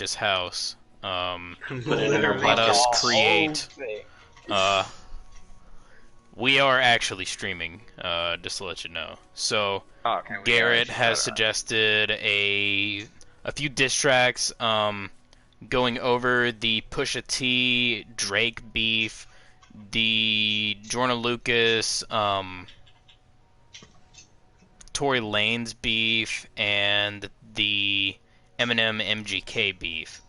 this house. Literally Let us the create. whole thing. Uh, we are actually streaming. Just to let you know. So Oh, okay, we are Garrett actually has got it. suggested a few diss tracks. Going over the Pusha T Drake beef, the Jordan Lucas Tory Lanez beef, and the Eminem MGK beef.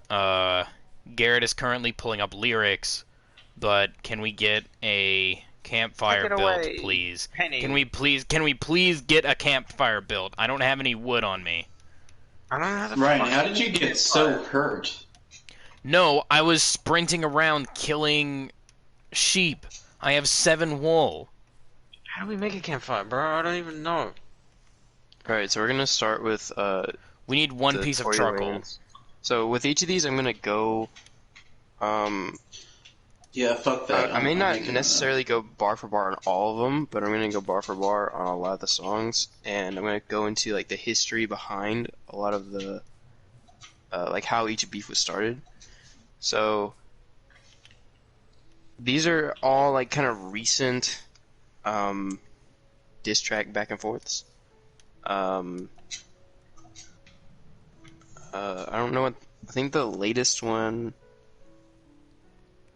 Uh, Garrett is currently pulling up lyrics, but can we get a Take campfire it built, away, please? Penny. Can we please get a campfire built? I don't have any wood on me. I don't know how to Ryan, how fucking did you make get it so fire. hurt? No, I was sprinting around killing sheep. I have 7 wool. How do we make a campfire, bro? I don't even know. Alright, so we're gonna start with We need one the piece of Tory charcoal. Lanez. So with each of these, I'm gonna go. Um, Yeah, fuck that. I may I'm not making necessarily go bar for bar on all of them, but I'm gonna go bar for bar on a lot of the songs, and I'm gonna go into like the history behind a lot of the like how each beef was started. So these are all like kind of recent diss track back and forths. Um, I don't know what. I think the latest one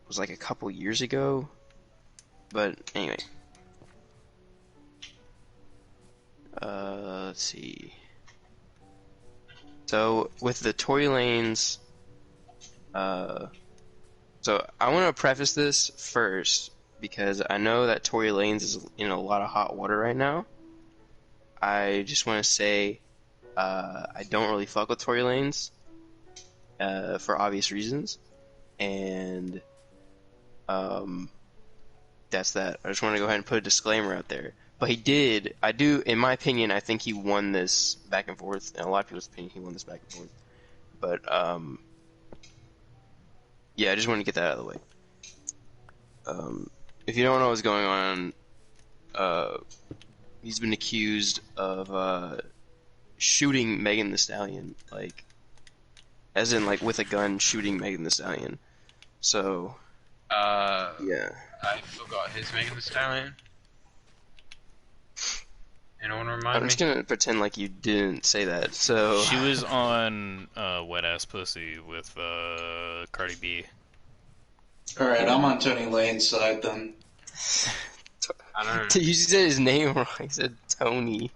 was like a couple years ago. But anyway. Let's see. So with the Tory Lanez, so I want to preface this first because I know that Tory Lanez is in a lot of hot water right now. I just want to say, I don't really fuck with Tory Lanez, for obvious reasons, and that's that. I just want to go ahead and put a disclaimer out there. But in my opinion, I think he won this back and forth. In a lot of people's opinion, he won this back and forth. But, yeah, I just want to get that out of the way. If you don't know what's going on, he's been accused of, shooting Megan Thee Stallion. Like, as in, like, with a gun shooting Megan Thee Stallion. So, yeah. I forgot his Megan Thee Stallion. Anyone remind I'm me? just gonna pretend like you didn't say that. So She was on Wet Ass Pussy with Cardi B. Alright, I'm on Tony Lane's side then. I don't know. you said his name wrong. He said Tony.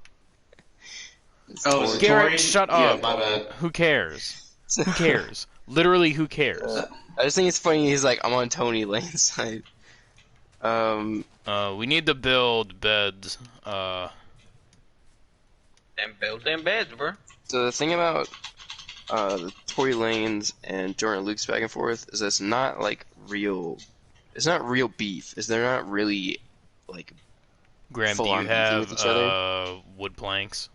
It's Oh, is Tory. it Garrett, Tory? shut Yeah, up. my bad. Who cares? Who cares? Literally, who cares? I just think it's funny. He's like, I'm on Tony Lane's side. We need to build beds. Them build them beds, bro. So the thing about the Tory Lanez and Jordan Luke's back and forth is that it's not like real. It's not real beef. Is they're not really like. Graham, do Full you on beefing have with each other? wood planks?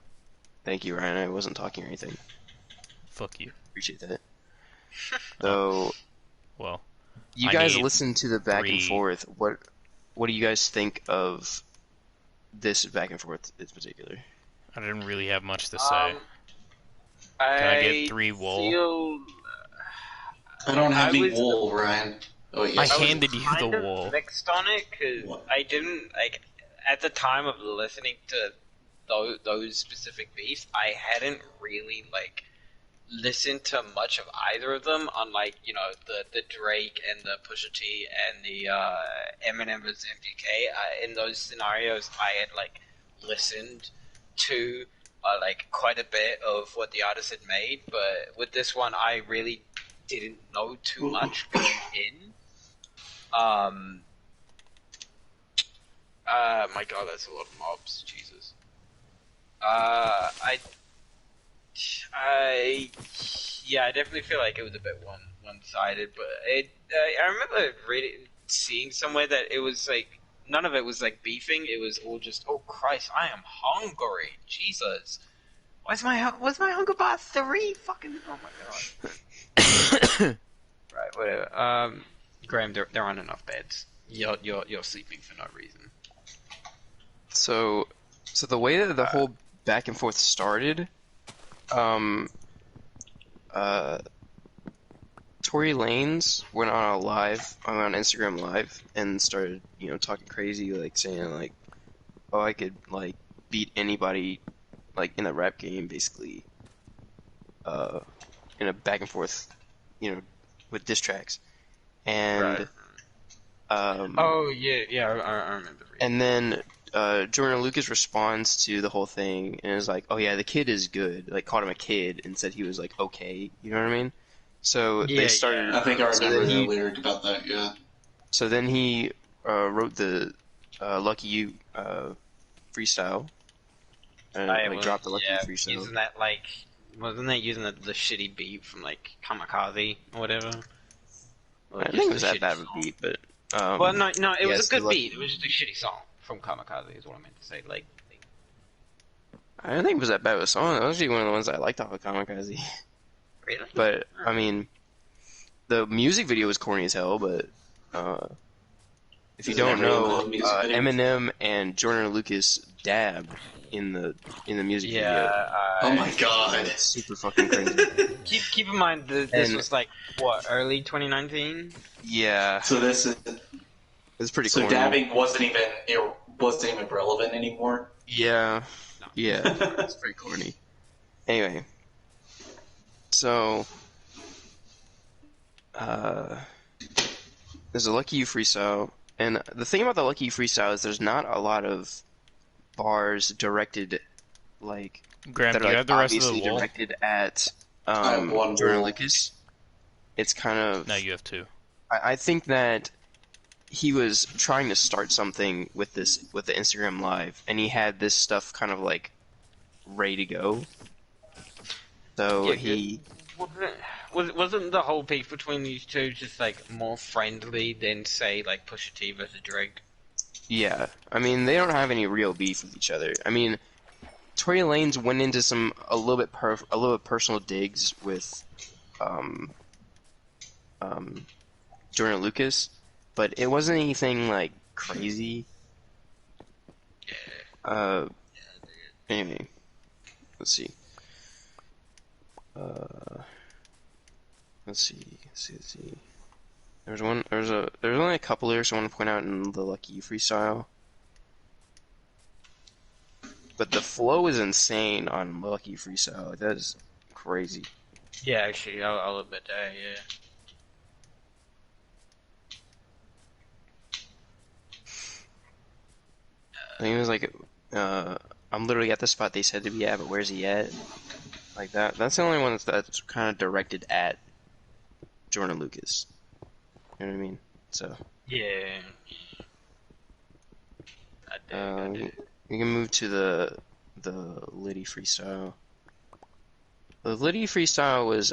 Thank you, Ryan. I wasn't talking or anything. Fuck you. Appreciate that. So Well, you I guys need listen to the back and 3. forth. What do you guys think of this back and forth in particular? I didn't really have much to say. I get 3 wool? Feel, I don't have I any was- wool, Ryan. Oh, I yes. handed you kind the of wool. mixed on it because What? I didn't like at the time of listening to those specific beefs. I hadn't really like listened to much of either of them, unlike the Drake and the Pusha T and the Eminem vs MGK. In those scenarios, I had like listened to like quite a bit of what the artist had made, but with this one, I really didn't know too much going in. My God, that's a lot of mobs. Jesus. Yeah, I definitely feel like it was a bit one-sided, but I remember seeing somewhere that it was like none of it was like beefing. It was all just, oh Christ, I am hungry. Jesus, what's my hunger bar 3? Fucking oh my God. Right, whatever. Graham, there aren't enough beds. You're sleeping for no reason. So the way that the whole back and forth started, uh, Tory Lanez went on on Instagram Live, and started, talking crazy, like saying like, "Oh, I could like beat anybody, like in the rap game, basically, in a back and forth, with diss tracks." And Right. um, Oh yeah, I remember. and then Jordan Lucas responds to the whole thing and is like, "Oh yeah, the kid is good." Like called him a kid and said he was like okay. You know what I mean? So Yeah, they started. I think I So remember then the he, lyric about that. Yeah. so then he wrote the Lucky You freestyle. I Like was, dropped the Lucky You yeah, freestyle. using that like, wasn't that using the shitty beat from like Kamikaze or whatever? Or I just think it a was that shitty bad of a song? beat, but Well, no, it was a yes, the good Lucky beat. It was You. just a shitty song from Kamikaze, is what I meant to say. Like, I don't think it was that bad of a song. That was actually one of the ones I liked off of Kamikaze. really? But I mean, the music video was corny as hell. But if you Is it don't every know, Eminem music video? Eminem and Jordan Lucas dab in the music Yeah. video. Oh my god. It's super fucking crazy. Keep in mind that this And- was like what, early 2019. Yeah, So this is it's pretty so corny. dabbing wasn't even relevant anymore. Yeah, yeah, it's pretty corny. Anyway, so there's a Lucky You freestyle, and the thing about the Lucky You freestyle is there's not a lot of bars directed like Graham, that do are you like have the rest of obviously the wool? directed at I have one Jordan wool. Lucas. It's kind of No, you have two. I think that he was trying to start something with the Instagram Live, and he had this stuff kind of like ready to go. So Yeah, he Wasn't the whole beef between these two just like more friendly than say like Pusha T versus Drake? Yeah, I mean they don't have any real beef with each other. I mean, Tory Lanez went into a little bit personal digs with Jordan Lucas, but it wasn't anything like crazy. Anyway, let's see. Let's see. There's only a couple lyrics I want to point out in the Lucky You freestyle. But the flow is insane on Lucky You freestyle. That is crazy. Yeah, actually, I'll admit that. Yeah. I think it was like, I'm literally at the spot they said to be at, but where's he at? Like that. That's the only one that's kind of directed at Jordan Lucas. You know what I mean? So. Yeah. I dig. We can move to the Liddy freestyle. The Liddy freestyle was,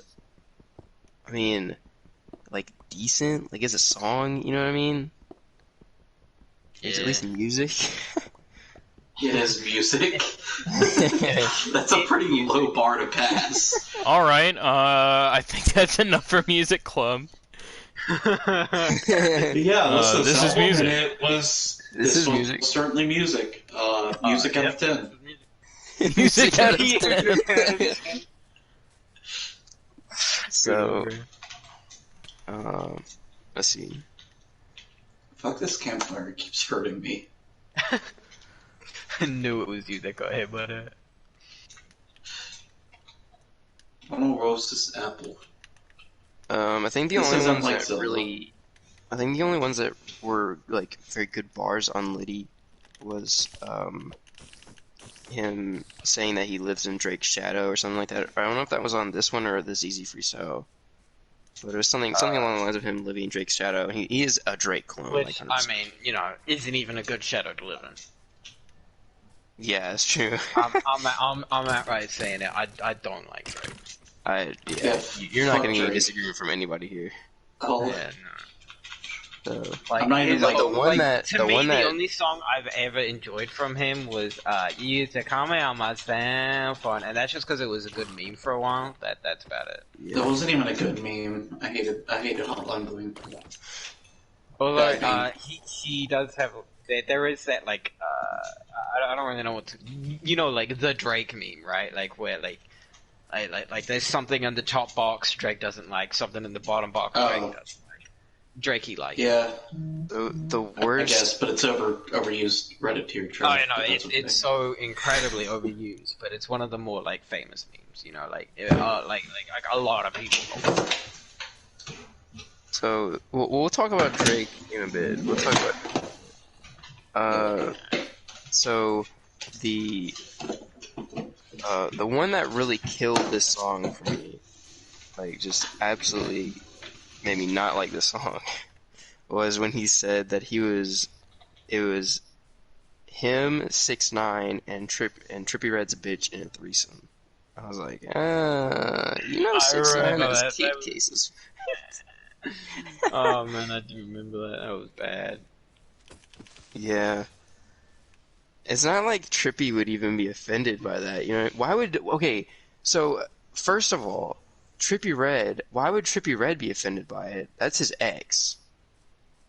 I mean, like decent. Like it's a song. You know what I mean? It's at least music. It is music. That's a pretty low bar to pass. All right. I think that's enough for Music Club. Yeah, this is music. And it was. This is was music. certainly music. Music out of 10. Music out of 10. So, let's see. Fuck, this campfire keeps hurting me. I knew it was you that got hit by that. I don't roast this apple. I think the This only isn't ones like that Zelda. really, I think the only ones that were like very good bars on Liddy was him saying that he lives in Drake's shadow or something like that. I don't know if that was on this one or this Easy Freestyle, but it was something along the lines of him living in Drake's shadow. He is a Drake clone. Which, like, I 100%. mean, isn't even a good shadow to live in. Yeah, that's true. I'm outright saying it. I don't like Drake. Yeah, You're not fuck getting any Drake. disagreement from anybody here. Oh, Yeah, no. So, Like, I'm not even his like own- the one that- to the me, one that- the only song I've ever enjoyed from him was "You Used to Call Me on My Cell Phone," and that's just because it was a good meme for a while. That's about it. that wasn't even a good meme. I hated Hotline Bling. Although That he does have there is that like I don't really know what to like the Drake meme, right? Like where like Like there's something in the top box Drake doesn't like, something in the bottom box Drake doesn't like. Drake he likes. Yeah, The I worst. guess, but it's overused Reddit tier Oh, trash. you know, but that's okay. it's so incredibly overused, but it's one of the more like famous memes. You know, like a lot of people. So we'll talk about Drake in a bit. We'll talk about. So the one that really killed this song for me, like just absolutely made me not like this song, was when he said that it was him, 6ix9ine, and Trippie Redd's bitch in a threesome. I was like, you know, 6ix9ine has tape cases. Oh man, I do remember that. That was bad. Yeah. It's not like Trippie would even be offended by that, you know? Okay, so, first of all, why would Trippie Redd be offended by it? That's his ex.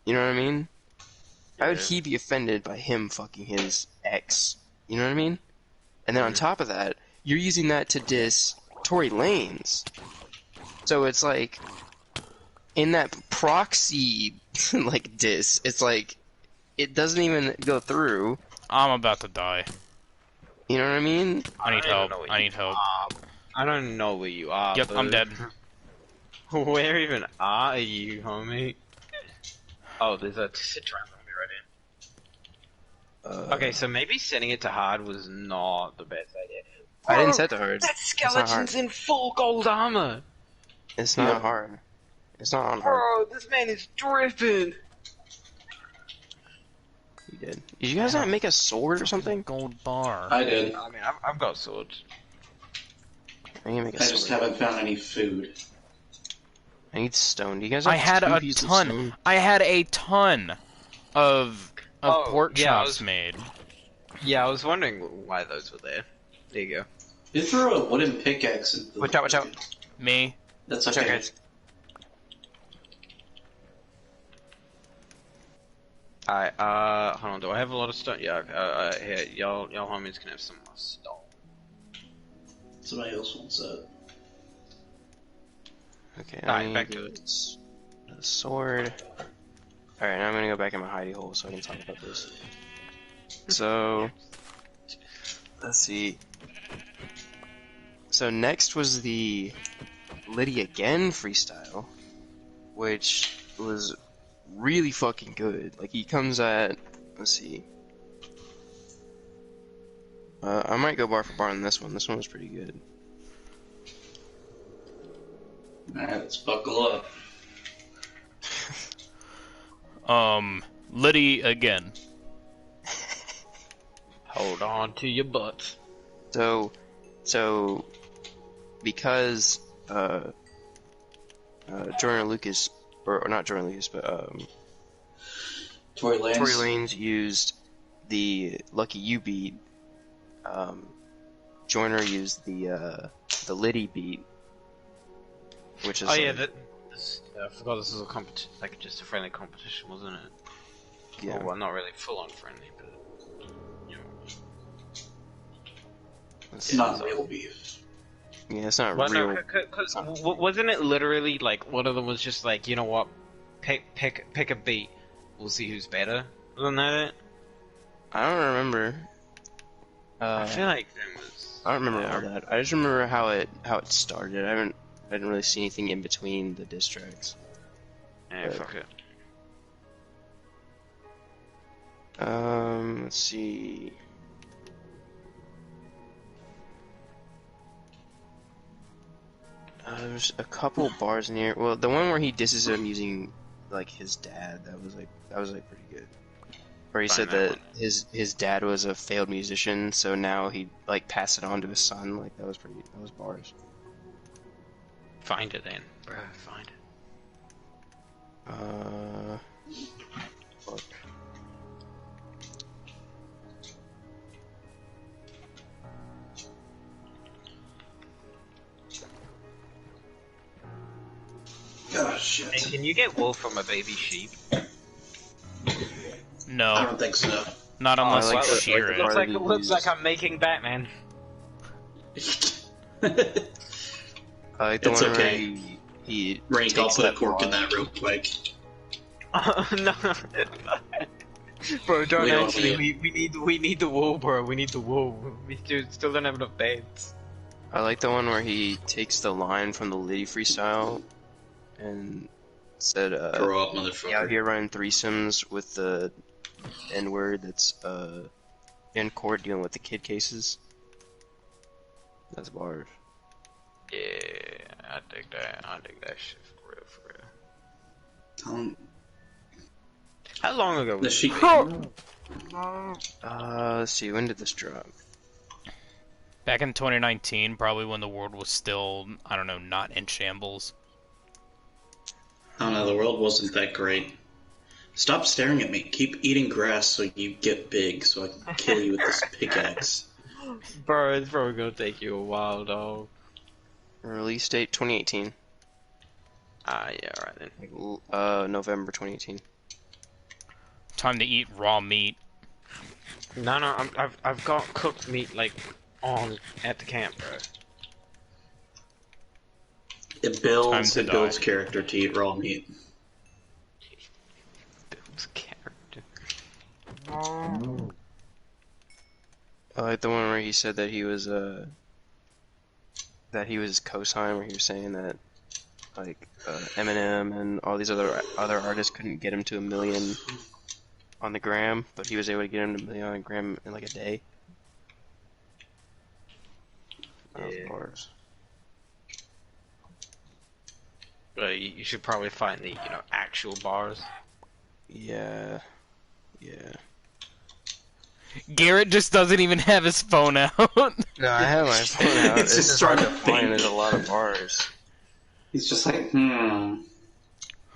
You know what I mean? Why would he be offended by him fucking his ex? You know what I mean? And then on top of that, you're using that to diss Tory Lanez. So it's like, in that proxy, like, diss, it's like, it doesn't even go through. I'm about to die. You know what I mean? I need help. I need help. I don't know where you are. Yep, I'm dead. Where even are you, homie? Oh, there's a Citron right in. Okay, so maybe setting it to hard was not the best idea. I didn't set to hard. That skeleton's in full gold armor! It's not hard. It's not on hard. Bro, this man is dripping! You did. Did you guys not make a sword or something? Gold bar. I did. I mean, I've got swords. I need to make a I sword. just haven't found any food. I need stone. Do you guys have I had two a pieces of ton. stone? I had a ton of pork yeah, chops made. Yeah, I was wondering why those were there. There you go. You throw a wooden pickaxe into the... Watch out. Me. That's Watch out, okay. guys. Alright, hold on, do I have a lot of stone? Yeah, here, y'all homies can have some more stone. Somebody else wants that. Okay, Alright, I back need to it. a sword. Alright, now I'm gonna go back in my hidey hole so I can talk about this. So, let's see. So next was the Liddy Again freestyle, which was really fucking good. Like, he comes at, let's see. I might go bar for bar on this one. This one was pretty good. Alright, let's buckle up. Liddy again. Hold on to your butts. So, because, Jordan Lucas, or not Jordan Lucas, but, Tory Lanez. Tory Lanez used the Lucky You beat, Joyner used the Liddy beat, which is Oh yeah, like, I forgot this was a competition, like just a friendly competition, wasn't it? yeah. Well, not really full on friendly, but you know. It's not real beef. Yeah, it's not Well, real. no, cause wasn't it literally like one of them was just like, you know what, pick a beat, we'll see who's better. Wasn't that it? I don't remember. I feel like there was. I don't remember all that. I just remember how it started. I didn't really see anything in between the diss tracks. Yeah, fuck it. Let's see. There's a couple bars in here. Well, the one where he disses him using like his dad, that was pretty good. Where he said that his dad was a failed musician, so now he like passed it on to his son. Like that was bars. Find it then, bro. Find it. Fuck. Oh, shit. Hey, can you get wool from a baby sheep? I No, don't think so. not unless I like you the- shear like it. the- Looks like I'm making Batman. I like the It's one where okay. he Rank, I'll takes put a that cork in bar. that real quick. No, bro, don't We don't actually. need We need the wool, bro. We need the wool. We still don't have enough beds. I like the one where he takes the line from the Liddy freestyle and said, Grow up, "Yeah, out motherfucker. here running threesomes with the N-word that's in court dealing with the kid cases." That's bars. Yeah, I dig that. I dig that shit for real, for real. How long ago The was sheep. Let's see, when did this drop? Back in 2019, probably when the world was still, I don't know, not in shambles. I don't know, the world wasn't that great. Stop staring at me. Keep eating grass so you get big, so I can kill you with this pickaxe. Bro, it's probably gonna take you a while, dog. Release date 2018. Ah, yeah, alright then. November 2018. Time to eat raw meat. No, I've got cooked meat like on at the camp, bro. It Time builds to die. character to eat raw meat. Builds character. I like the one where he said that he was cosign, where he was saying that like Eminem and all these other artists couldn't get him to 1 million on the gram, but he was able to get him to 1 million on the gram in like a day. That was Yeah. bars. You should probably find the actual bars. Yeah. Garrett just doesn't even have his phone out. No, I have my phone out. It's just It's hard trying to to find. think. There's a lot of bars. He's just like,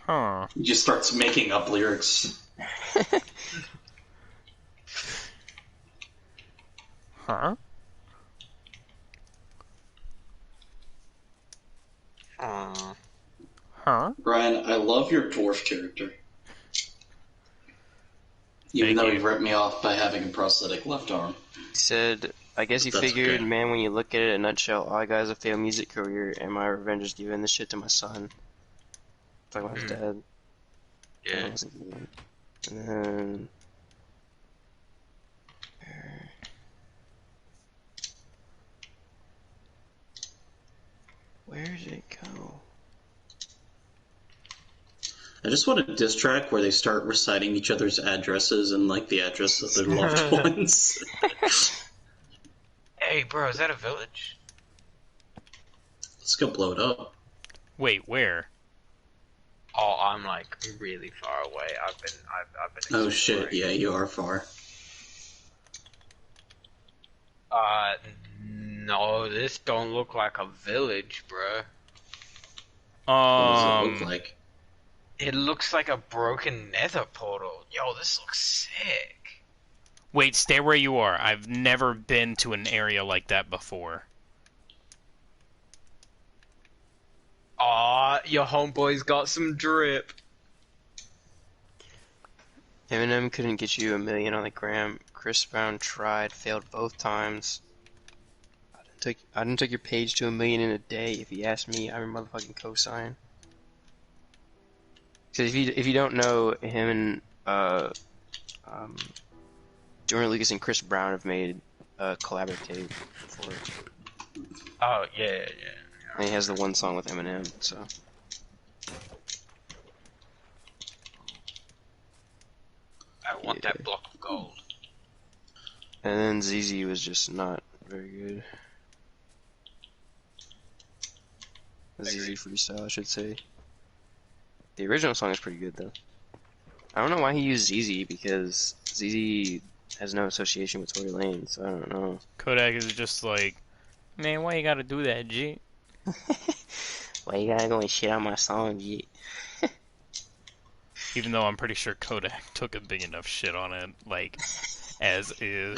Huh. He just starts making up lyrics. Huh? Huh? Brian, I love your dwarf character. Even Thank though you. he ripped me off by having a prosthetic left arm. He said, I guess he That's figured, okay. man, when you look at it in a nutshell, all I got is a failed music career, and my revenge is giving this shit to my son. Talking about his dad. Yeah. And then... Where did it go? I just want a diss track where they start reciting each other's addresses and like the address of their loved ones. Hey, bro, is that a village? Let's go blow it up. Wait, where? Oh, I'm like really far away. I've been. Oh shit, exploring. yeah, you are far. No, this don't look like a village, bro. What does it look like? It looks like a broken nether portal. Yo, this looks sick. Wait, stay where you are. I've never been to an area like that before. Aw, your homeboy's got some drip. Eminem couldn't get you 1 million on the gram. Chris Brown tried, failed both times. I didn't take your page to 1 million in a day. If you ask me, I'm your motherfucking cosign. So if you don't know, him and Jordan Lucas and Chris Brown have made a collaborative before. Oh yeah. And he has the one song with Eminem, so. I want that block of gold. And then ZZ was just not very good. The ZZ freestyle, I should say. The original song is pretty good, though. I don't know why he used ZZ, because ZZ has no association with Tory Lanez, so I don't know. Kodak is just like, man, why you gotta do that, G? Why you gotta go and shit on my song, G? Even though I'm pretty sure Kodak took a big enough shit on it, like, as is.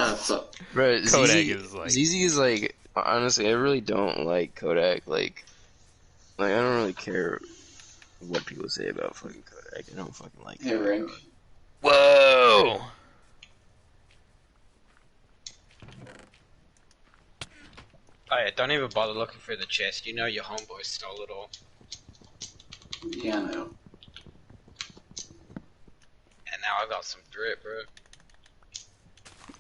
Bro, Kodak is like... ZZ is like, honestly, I really don't like Kodak. Like I don't really care what people say about fucking Kodak. I don't fucking like Hey, it. Rick. Whoa! Oh yeah, don't even bother looking through the chest. You know your homeboy stole it all. Yeah, I know. And now I got some drip, bro.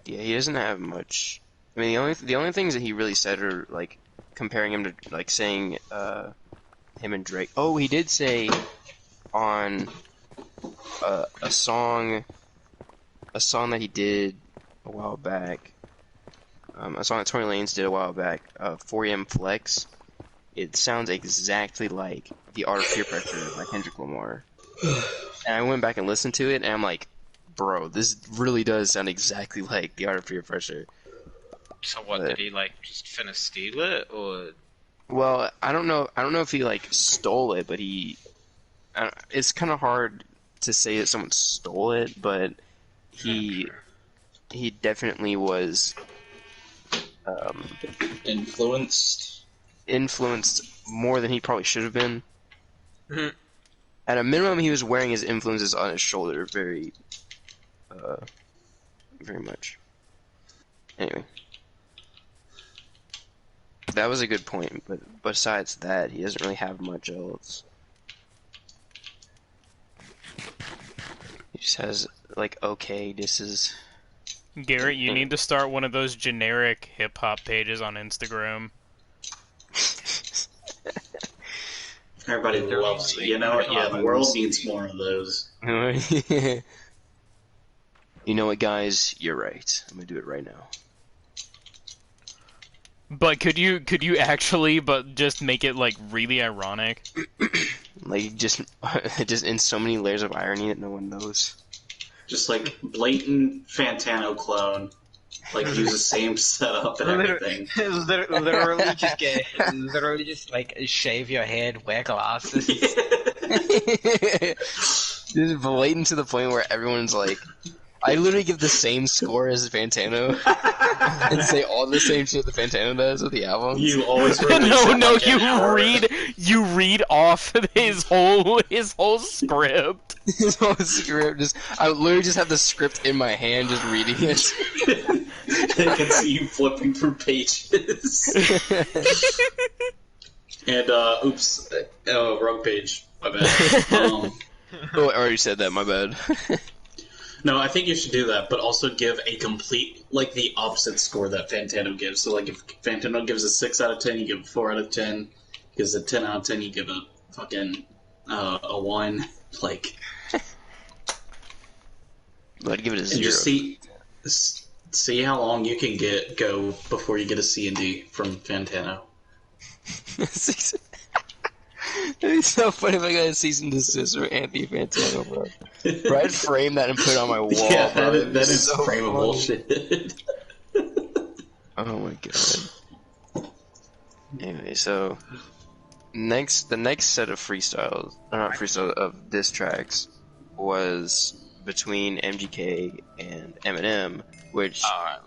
Yeah, he doesn't have much. I mean, the only things that he really said are like comparing him to like saying him and Drake. Oh, he did say on a song that he did a while back. A song that Tory Lanez did a while back, 4am Flex. It sounds exactly like The Art of Peer Pressure by Kendrick Lamar. And I went back and listened to it, and I'm like, bro, this really does sound exactly like The Art of Peer Pressure. So what, But- did he like just finna steal it, or? Well, I don't know if he like stole it, but it's kind of hard to say that someone stole it, but he definitely was Influenced. influenced more than he probably should have been. Mhm. At a minimum, he was wearing his influences on his shoulder very much. Anyway, that was a good point, but besides that, he doesn't really have much else. He just has, like, okay, this is... Garrett, you need to start one of those generic hip hop pages on Instagram. Everybody loves it. You know what? Yeah, the world needs more of those. You know what, guys? You're right. I'm gonna do it right now. But could you actually, but just make it like really ironic? Like, just in so many layers of irony that no one knows. Just like blatant Fantano clone. Like use the same setup and everything. literally just like shave your head, wear glasses. Just blatant to the point where everyone's like, I literally give the same score as Fantano and say all the same shit that Fantano does with the albums. You always release No, it no, like an hour. you read off his whole script. His whole script, I literally just have the script in my hand, just reading it. I can see you flipping through pages. And oops, wrong page. My bad. Oh, I already said that. My bad. No, I think you should do that, but also give a complete, like, the opposite score that Fantano gives. So, like, if Fantano gives a 6 out of 10, you give a 4 out of 10. Gives a 10 out of 10, you give a fucking, a 1. Like, I'd give it a and 0. just see how long you can go before you get a C and D from Fantano. It'd be so funny if I got a cease and desist from Anthony Fantano, bro. Bro, I'd frame that and put it on my wall, Yeah, bro. that is so frameable funny. shit. Oh my god. Anyway, so the next set of freestyles, or not freestyles, of diss tracks was between MGK and Eminem, which Alright.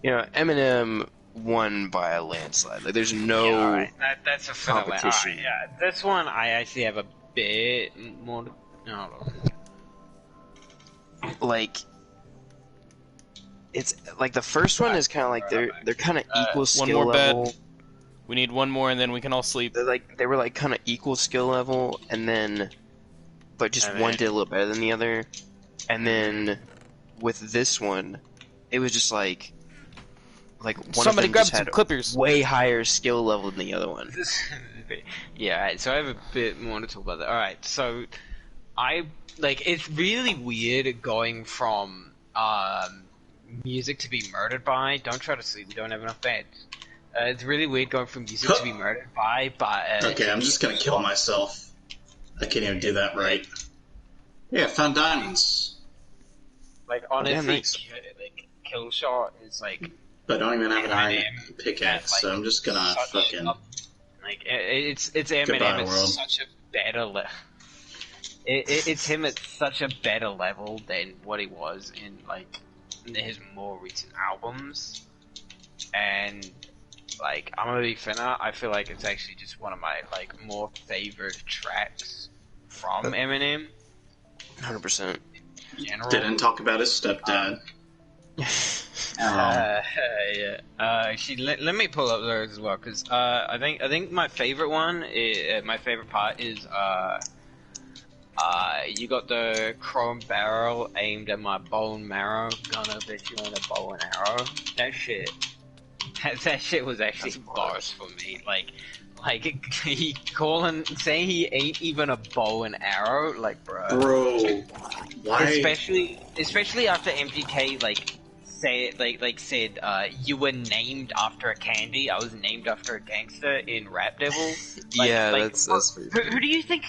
you know, Eminem won by a landslide. Like, there's no Yeah, alright. That's a finale. competition. Alright, yeah. This one I actually have a bit more. No, like. It's like the first one is kind of like they're kind of equal skill more bed. level. We need one more, and then we can all sleep. They were like kind of equal skill level, and then, but just And one then- did a little better than the other. And then with this one, it was just like one Somebody of them grab just some had clippers. way higher skill level than the other one. Yeah, alright, so I have a bit more to talk about that. Alright, so it's really weird going from music to be murdered by. Don't try to sleep, we don't have enough beds. It's really weird going from music to be murdered by, but Okay, I'm just gonna kill myself. I can't even do that right. Yeah, found diamonds. like honestly, nice. Killshot is like But I don't even have an iron Eminem pickaxe, at, so I'm just gonna such fucking... it's Eminem Goodbye, at world. such a better level. It's him at such a better level than what he was in like his more recent albums, and like I'm gonna be finna. I feel like it's actually just one of my like more favorite tracks from Eminem. 100%. In general. Didn't talk about his stepdad. Yeah. Actually, let me pull up those as well, because I think my favorite my favorite part is you got the chrome barrel aimed at my bone marrow, gonna bet you on a bow and arrow. That shit was actually bars for me. Like he saying he ain't even a bow and arrow, like, Bro, why? Especially after MGK said you were named after a candy. I was named after a gangster in Rap Devil. Yeah, that's pretty funny. Who do you think?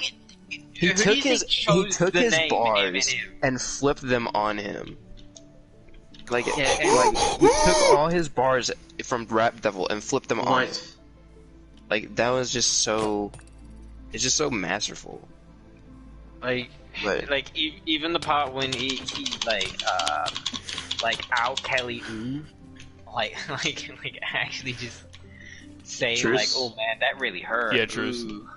He took his name bars Eminem? and flipped them on him. Like, Yeah, he took all his bars from Rap Devil and flipped them on him. What? Like, that was just so... It's just so masterful. Like, But- even the part when he out Kelly Ooh, like actually just saying Truce? like, oh man, that really hurt. Yeah, truce. Ooh.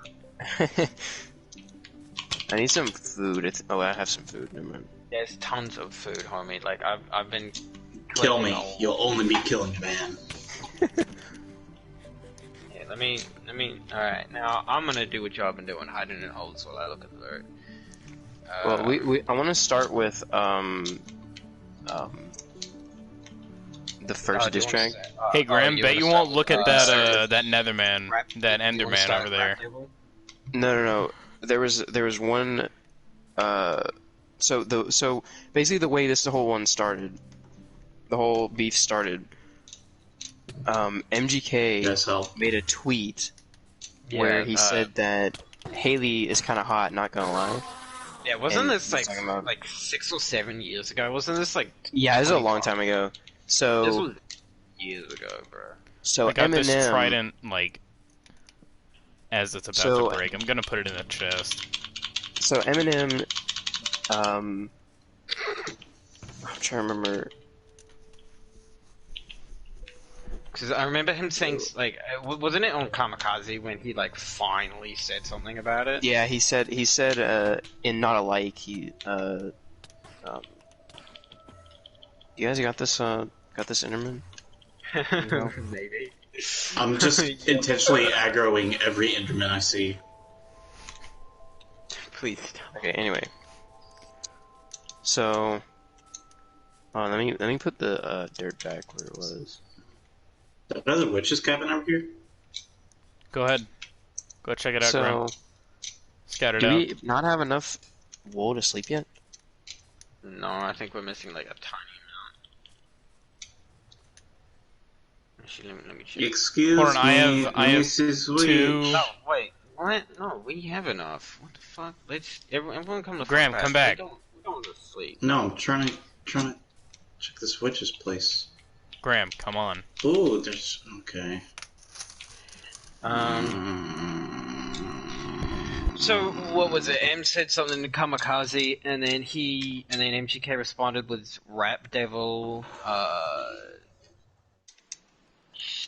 I need some food. Oh, I have some food. Never mind. There's tons of food, homie. Like I've been Kill me. collecting all- You'll only be killing a man. Yeah, let me. All right, now I'm gonna do what y'all been doing, hiding in holes while I look at the lyric. Well, I want to start with the first diss track. Hey Graham, bet you won't look at that that Netherman, that Enderman over there. No. There was one. So basically the way the whole one started, the whole beef started. MGK Yes, help. made a tweet where he said that Haley is kind of hot. Not gonna lie. Yeah, wasn't and this he's talking about- like 6 or 7 years ago? Wasn't this like? Yeah, this is a long time ago. This So was years ago, bro. I got this Eminem. trident like as it's about So- to break. I'm gonna put it in the chest. So Eminem, I'm trying to remember. Because I remember him saying like, wasn't it on Kamikaze when he like finally said something about it? Yeah, he said in Not Alike you guys got this Enderman? Maybe. I'm just intentionally aggroing every Enderman I see. Please stop. Okay, anyway. So let me put the dirt back where it was. That other witch's cabin over here? Go ahead. Go check it out, Graham. So Scout it do out. we not have enough wool to sleep yet? No, I think we're missing like a tiny amount. Actually, let me check. Excuse Hold on, I me, have- I have Mrs. two- Sweet. No, wait. What? No, we have enough. What the fuck? Everyone come to Graham, fuck come back. back. We don't go to sleep. No, I'm trying to check this witch's place. Graham, come on. Ooh, there's... okay. So what was it? M said something to Kamikaze, and then MGK responded with Rap Devil.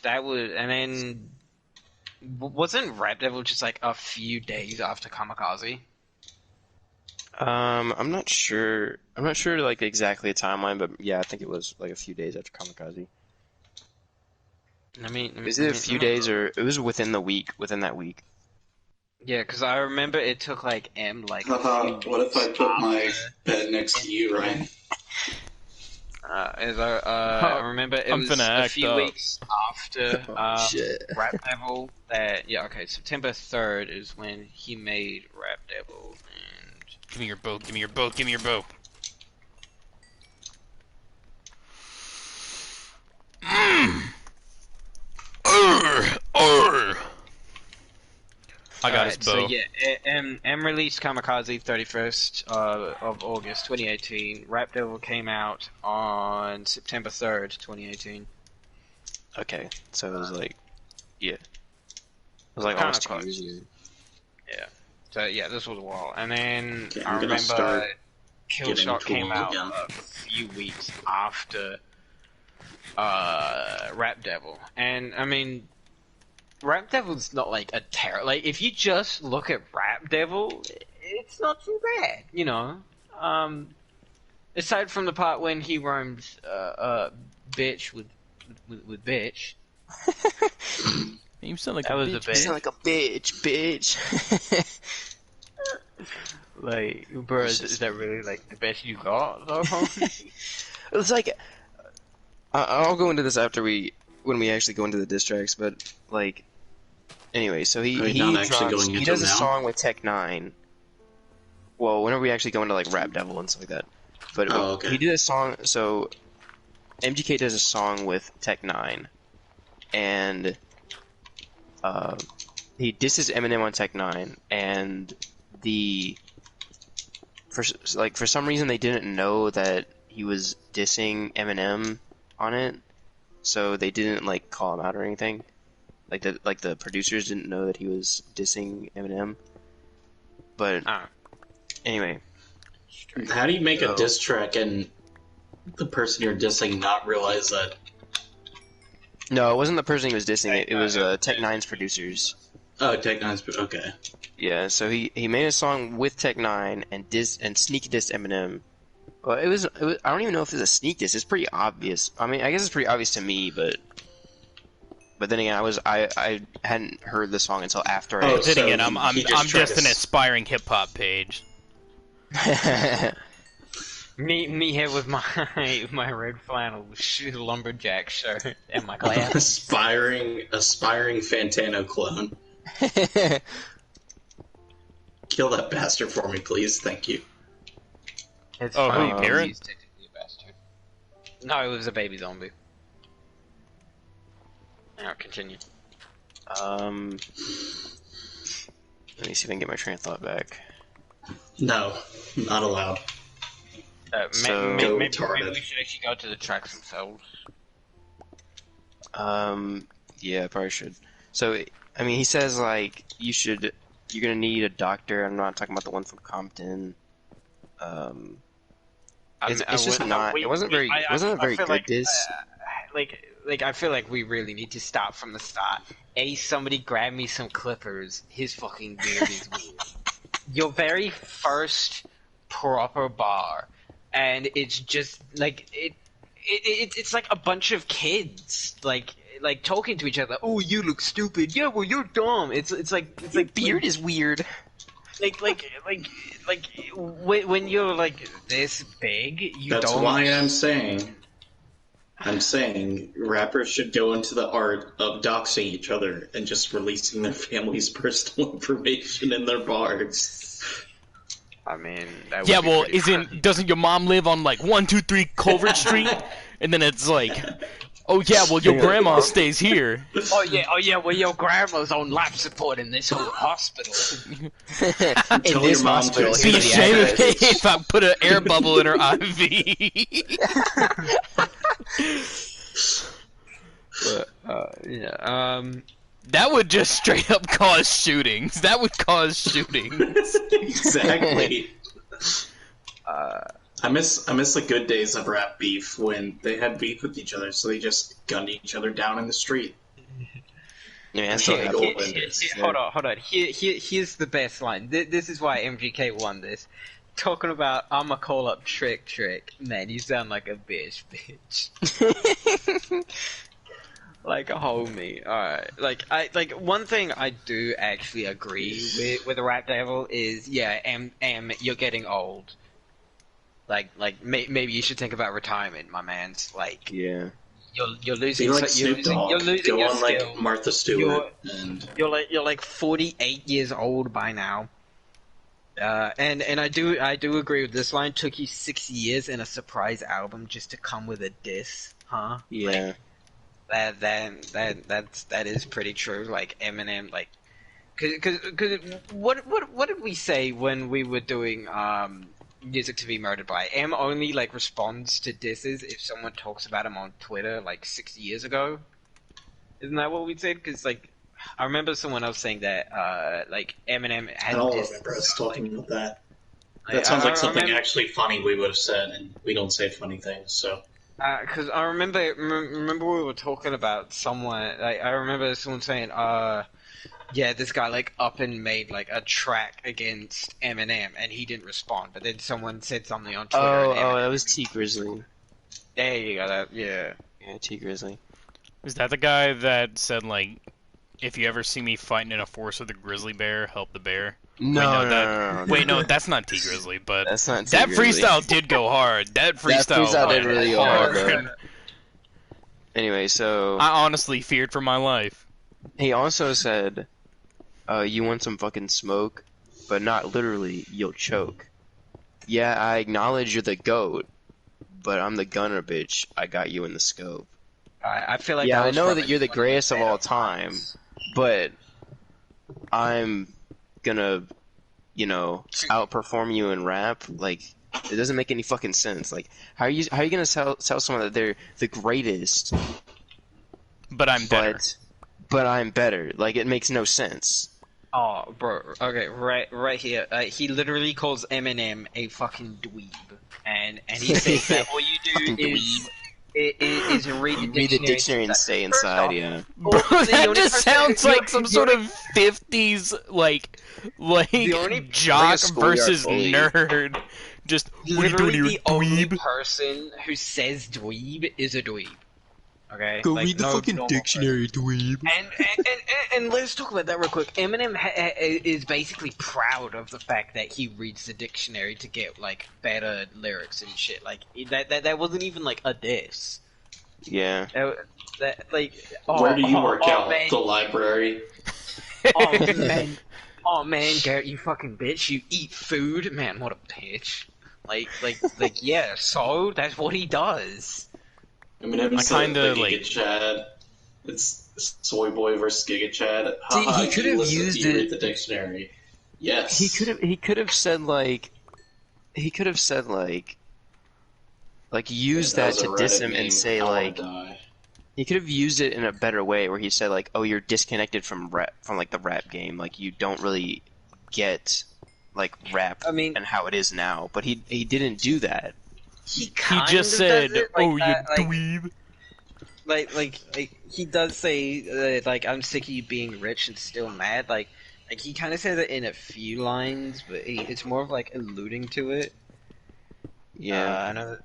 That was, and then wasn't Rap Devil just like a few days after Kamikaze? I'm not sure. I'm not sure like exactly a timeline, but yeah, I think it was like a few days after Kamikaze. Is it a few days or it was within the week? Within that week. Yeah, because I remember it took like M like. a Haha, few what if I weeks put my after. bed next to you, Ryan? I remember it I'm was finna a act few up. weeks after Shit. Rap Devil that September 3rd is when he made Rap Devil, and Give me your bow. Give me your bow. Give me your bow. I got his Alright, bow. So yeah, M released Kamikaze 31st of August 2018. Rap Devil came out on September 3rd, 2018. Okay, so it was like, yeah, it was like Kinda almost 2 close. years ago. So yeah, this was a while. And then Okay, I I'm gonna remember start getting Killshot came tools out again. a few weeks after Rap Devil. And I mean, Rap Devil's not like a terror. Like if you just look at Rap Devil, it's not too bad, you know. Aside from the part when he roams bitch with bitch. You sound like That a was a bitch. bit- You sound like a bitch. Like, bro, is that really like the best you got though? It's like I'll go into this when we actually go into the diss tracks, but like anyway, so Are we not actually going he into does it a now? song with Tech Nine. Well, whenever we actually go into like Rap Devil and stuff like that, but Oh, okay. he did a song. So MGK does a song with Tech Nine, and he disses Eminem on Tech Nine, and for some reason they didn't know that he was dissing Eminem on it, so they didn't like call him out or anything. Like the producers didn't know that he was dissing Eminem. But anyway, How do you make a So- diss track and the person you're dissing not realize that? no, it wasn't the person he was dissing. It was Tech Tech Nine's producers. Oh, Tech Nine's okay. Yeah, so he made a song with Tech Nine and sneak dissed Eminem. Well, it was I don't even know if it's a sneak diss. It's pretty obvious. I mean, I guess it's pretty obvious to me, but then again, I hadn't heard the song until after Oh, I Sitting so in, I'm he just tried just to an aspiring hip hop page. me here with my red flannel lumberjack shirt and my glass. aspiring Fantano clone. Kill that bastard for me, please. Thank you. It's Oh, funny who, because Darren? he's technically a bastard. No, it was a baby zombie. Now continue. Let me see if I can get my train of thought back. No, not allowed. So- Go Maybe retarded. we should actually go to the tracks themselves. Yeah, I probably should. So, I mean, he says like you're gonna need a doctor. I'm not talking about the one from Compton. It's just not. It wasn't very. It wasn't a very feel good like, diss. Like I feel like we really need to start from the start. Somebody grab me some clippers. His fucking beard is weird. Your very first proper bar, and it's just like it's like a bunch of kids like talking to each other. Oh, you look stupid. Yeah, well, you're dumb. It's like Beard is weird. like when you're like this big, you That's don't. why I'm saying rappers should go into the art of doxing each other and just releasing their family's personal information in their bars. I mean, that would Yeah, be well, pretty doesn't your mom live on like 123 Culver Street? And then it's like, oh yeah, well your grandma stays here. Oh yeah. Well, your grandma's on life support in this whole hospital. In Tell this your mom hospital, to Be here's the ashamed of me address. if I put an air bubble in her IV. Yeah. That would just straight up cause shootings. That would cause shootings. Exactly. I miss the good days of rap beef when they had beef with each other, so they just gunned each other down in the street. Yeah, that's still Here, happening. Hold on. Here's the best line. This is why MGK won this. Talking about I'ma call up Trick. Man, you sound like a bitch. Like a homie. Alright. Like one thing I do actually agree with the Rap Devil is you're getting old. Maybe you should think about retirement, my man's. Like Yeah. you're losing. Be like Snoop Dogg. You're losing Go your on like skill. Martha Stewart and You're like 48 years old by now. And I do agree with this line. Took you 6 years and a surprise album just to come with a diss, huh? Yeah. That is pretty true. Like Eminem, like, cause what did we say when we were doing music to be murdered by? M only like responds to disses if someone talks about him on Twitter like 6 years ago. Isn't that what we said? Because like I remember someone else saying that like Eminem I had don't dissed remember us talking about that. like, That sounds I like something remember- actually funny we would have said, and we don't say funny things, so. Because I remember we were talking about someone. Like, I remember someone saying, yeah, this guy like up and made like a track against Eminem, and he didn't respond. But then someone said something on Twitter. Oh, and Eminem, that was T Grizzly. there you go. That, yeah. Yeah, T Grizzly. Is that the guy that said like, if you ever see me fighting in a forest with a grizzly bear, help the bear? No, no. Wait, no, that's not T Grizzly, but That's not T that Grizzly. freestyle did go hard. That freestyle did went really go hard, though. hard. Anyway, so I honestly feared for my life. he also said, "You want some fucking smoke, but not literally. You'll choke." Yeah, I acknowledge you're the goat, but I'm the gunner, bitch. I got you in the scope. I feel like Yeah, that I was know from that you're the greatest of all time, but I'm gonna, outperform you in rap. Like, it doesn't make any fucking sense. Like, how are you gonna tell someone that they're the greatest, But I'm better. but I'm better? Like, it makes no sense. Oh, bro. Okay, right here. He literally calls Eminem a fucking dweeb, and he says that all you Fucking do is read the Read the dictionary. dictionary and stay First inside. off, Yeah. Bro, the that only just person- sounds you're- like some you're- sort of 50s, like The only- jock like a schoolyard versus bully. nerd. Just, what are you Literally, doing the here, only dweeb? person who says dweeb is a dweeb. Okay. Go Like, read the no fucking normal dictionary, dweeb. And let's talk about that real quick. Eminem is basically proud of the fact that he reads the dictionary to get like better lyrics and shit. Like that wasn't even like a diss. Yeah. Where do you work out? Man, The library. oh man, oh man, Garrett, you fucking bitch! You eat food, man. What a bitch! Like yeah. So that's what he does. I mean, have you I seen kinda, the like- Giga Chad? It's Soy Boy versus Giga Chad. See, Haha, he could you have listen used to you it- read the dictionary. Yes. He could have said like use Yeah, that was a to diss Reddit him meme. and say I wanna like die. he could have used it in a better way where he said like, oh, you're disconnected from like the rap game, like you don't really get like rap I mean- and how it is now. But he didn't do that. He He just said, "Oh, you dweeb." Like he does say like I'm sick of you being rich and still mad. Like he kind of says it in a few lines, but it's more of like alluding to it. Yeah. I know.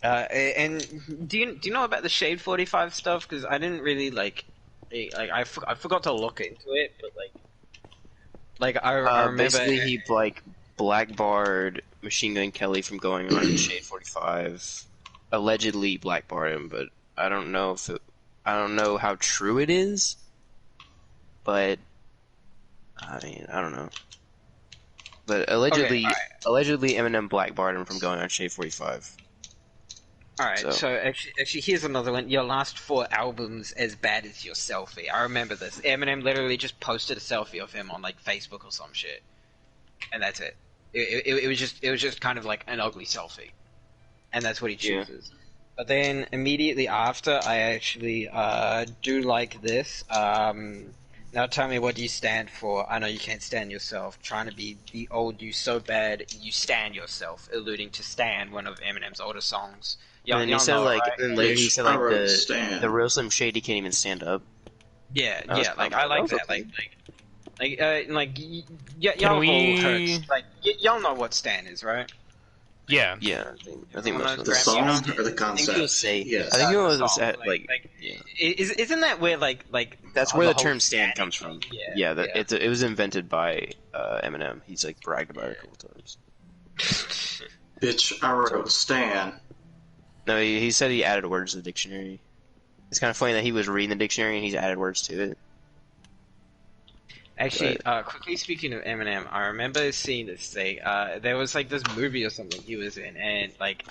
And do you know about the Shade 45 stuff? Because I didn't really I forgot to look into it, but I remember Basically, he like blackbarred Machine Gun Kelly from going on Shade 45. Allegedly blackbarred him, but I don't know how true it is. But I mean, I don't know. But allegedly, Okay, allegedly Eminem blackbarred him from going on Shade 45. Alright, so actually, here's another one. Your last 4 albums as bad as your selfie. I remember this. Eminem literally just posted a selfie of him on like Facebook or some shit, and that's it. It was just kind of like an ugly selfie, and that's what he Yeah. chooses. But then immediately after, I actually do like this. Now tell me, what do you stand for? I know you can't stand yourself. Trying to be the old you so bad you stand yourself, alluding to "Stand," one of Eminem's older songs. And then he Y'all said know, like, right? and later he Bitch, said I like wrote Stan. the real Slim Shady can't even stand up. Yeah, That was yeah, like kinda- I like that was that. okay. Y'all all we- heard, y'all know what Stan is, right? Yeah. Yeah, I think most of The them. song or the I think concept? you'll say. Yes. I think it was Song, at like. Yeah. Isn't that where like That's where the whole term "stand" Stan comes from. Yeah, Yeah, it was invented by Eminem. He's like bragged about it a couple times. Bitch, I wrote Stan. No, he said he added words to the dictionary. It's kind of funny that he was reading the dictionary and he's added words to it. Actually, quickly speaking of Eminem, I remember seeing this thing. There was like this movie or something he was in, and like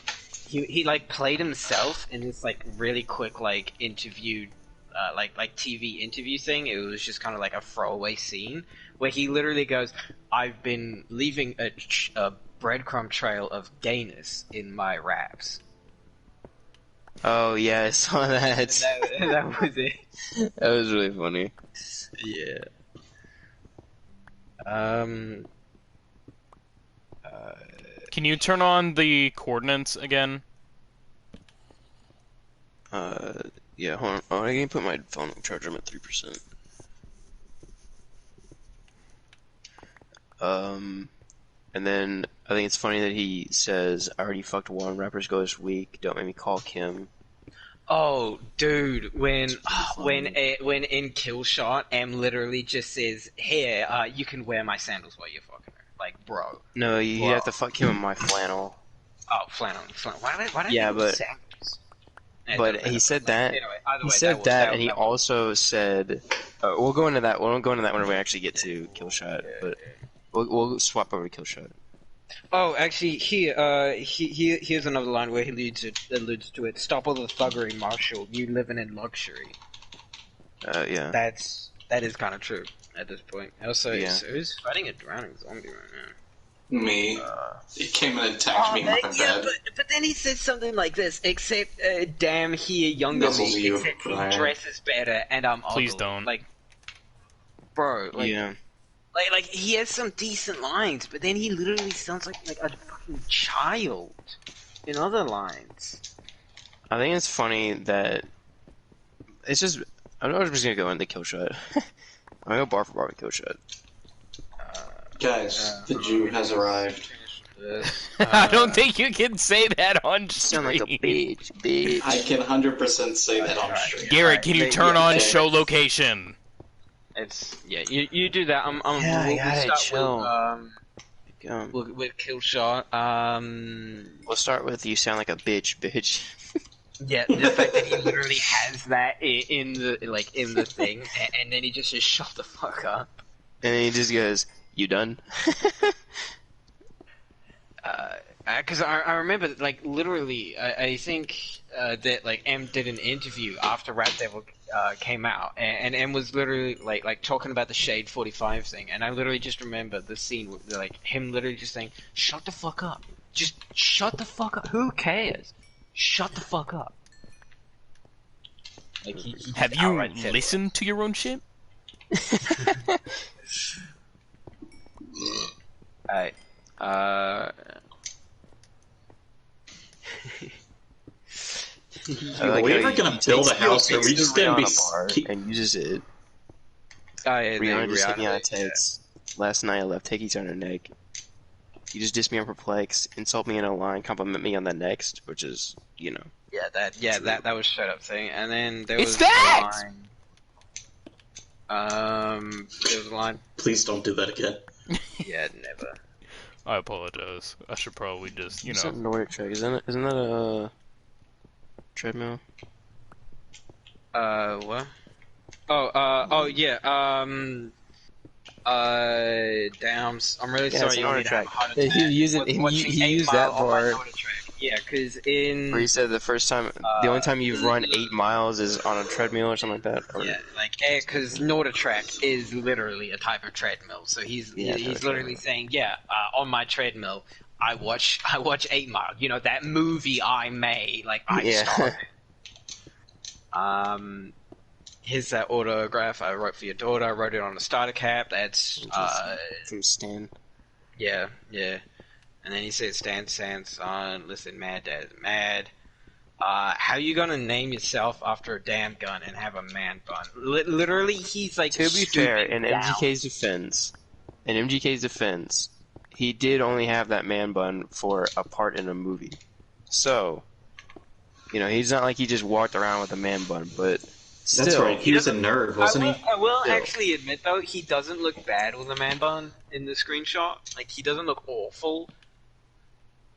he like played himself in this like really quick like interview, like TV interview thing. It was just kind of like a throwaway scene where he literally goes, "I've been leaving a breadcrumb trail of gayness in my raps." Oh yeah, I saw that. And that was it. That was really funny. Yeah. Can you turn on the coordinates again? Yeah, hold on. Oh, I can put my phone on charger. I'm at 3%. And then I think it's funny that he says, "I already fucked one. Rappers go this week. Don't make me call Kim." Oh, dude, when funny. when in Killshot, M literally just says, "Here, you can wear my sandals while you're fucking her." Like, bro. No, you Bro. have to fuck him in my flannel. Oh, flannel, flannel. Why did I Yeah, think it was but sandals? It but doesn't he matter. said Like, that. anyway, either He way, said that, and he that was. also said, "We'll go into that. We'll go into that when we actually get to Killshot." But we'll swap over to Killshot. Oh, actually, here's another line where he alludes to it. Stop all the thuggery, Marshall. You living in luxury. Yeah. That is kind of true at this point. Also, Yeah. so who's fighting a drowning zombie right now? Me. It came and attacked me in my Yeah, bed. but then he says something like this. Except, damn, he a younger Nuzzles me. you, Except he Brian. dresses better, and I'm ugly. Please don't. Like, bro, like, Yeah. like he has some decent lines, but then he literally sounds like a fucking child in other lines. I think it's funny that it's just. I'm not just gonna go into Killshot. I'm gonna go bar for bar with Killshot. Guys, the Jew has arrived. I don't think you can say that on You sound like a stream. bitch. I can 100% say that on stream. Garrett, can you Alright, turn yeah, on okay. show location? It's you do that. Yeah, we'll I got it, start chill. with Killshot. We'll start with you sound like a bitch. Yeah, the fact that he literally has that in the thing, and then he just says, "Shut the fuck up." And then he just goes, "You done?" Because I remember, like, literally, I think that, like, M did an interview after Rap Devil came out, and M was literally, like talking about the Shade 45 thing, and I literally just remember the scene, with, like, him literally just saying, "Shut the fuck up. Just shut the fuck up. Who cares? Shut the fuck up." Like, he Have just you outright said it. listened to your own shit? Alright. I like Are we how ever he gonna takes- build a he house, or are takes we the just gonna be Rihanna bar and uses it? Yeah, Rihanna just hit me on a text. Last night I left Hickeys on her neck. You just diss me on Perplex, insult me in a line, compliment me on the next, which is, you know. that was straight up thing. And then there It's was that! a line. There was a line. Please don't do that again. Yeah, never. I apologize. I should probably just, It's not Nordic track. Isn't that a treadmill? What? Oh, yeah. Damn. I'm really Yeah, sorry. it's You an want me to have a auto-track. heart He attack. used it- Wa- he watching used 8 that Mile on my part. auto-track. Yeah, because in Where you said the first time, the only time you've run 8 miles is on a treadmill or something like that? Or, yeah, like because Norditrack is literally a type of treadmill. So he's Yeah, he's okay. literally saying, yeah, on my treadmill, I watch 8 Mile. You know that movie I made, like I Yeah. started. Here's that autograph I wrote for your daughter. I wrote it on a starter cap. That's from Stan. yeah. And then he said, "Stand, son. Listen, mad dad is mad. How you gonna name yourself after a damn gun and have a man bun?" Literally, he's like. To be fair, stooping in down. MGK's defense, he did only have that man bun for a part in a movie. So, you know, he's not like he just walked around with a man bun, but still. That's right. He was a nerd, wasn't he? I will Still. actually admit though, he doesn't look bad with a man bun in the screenshot. Like he doesn't look awful,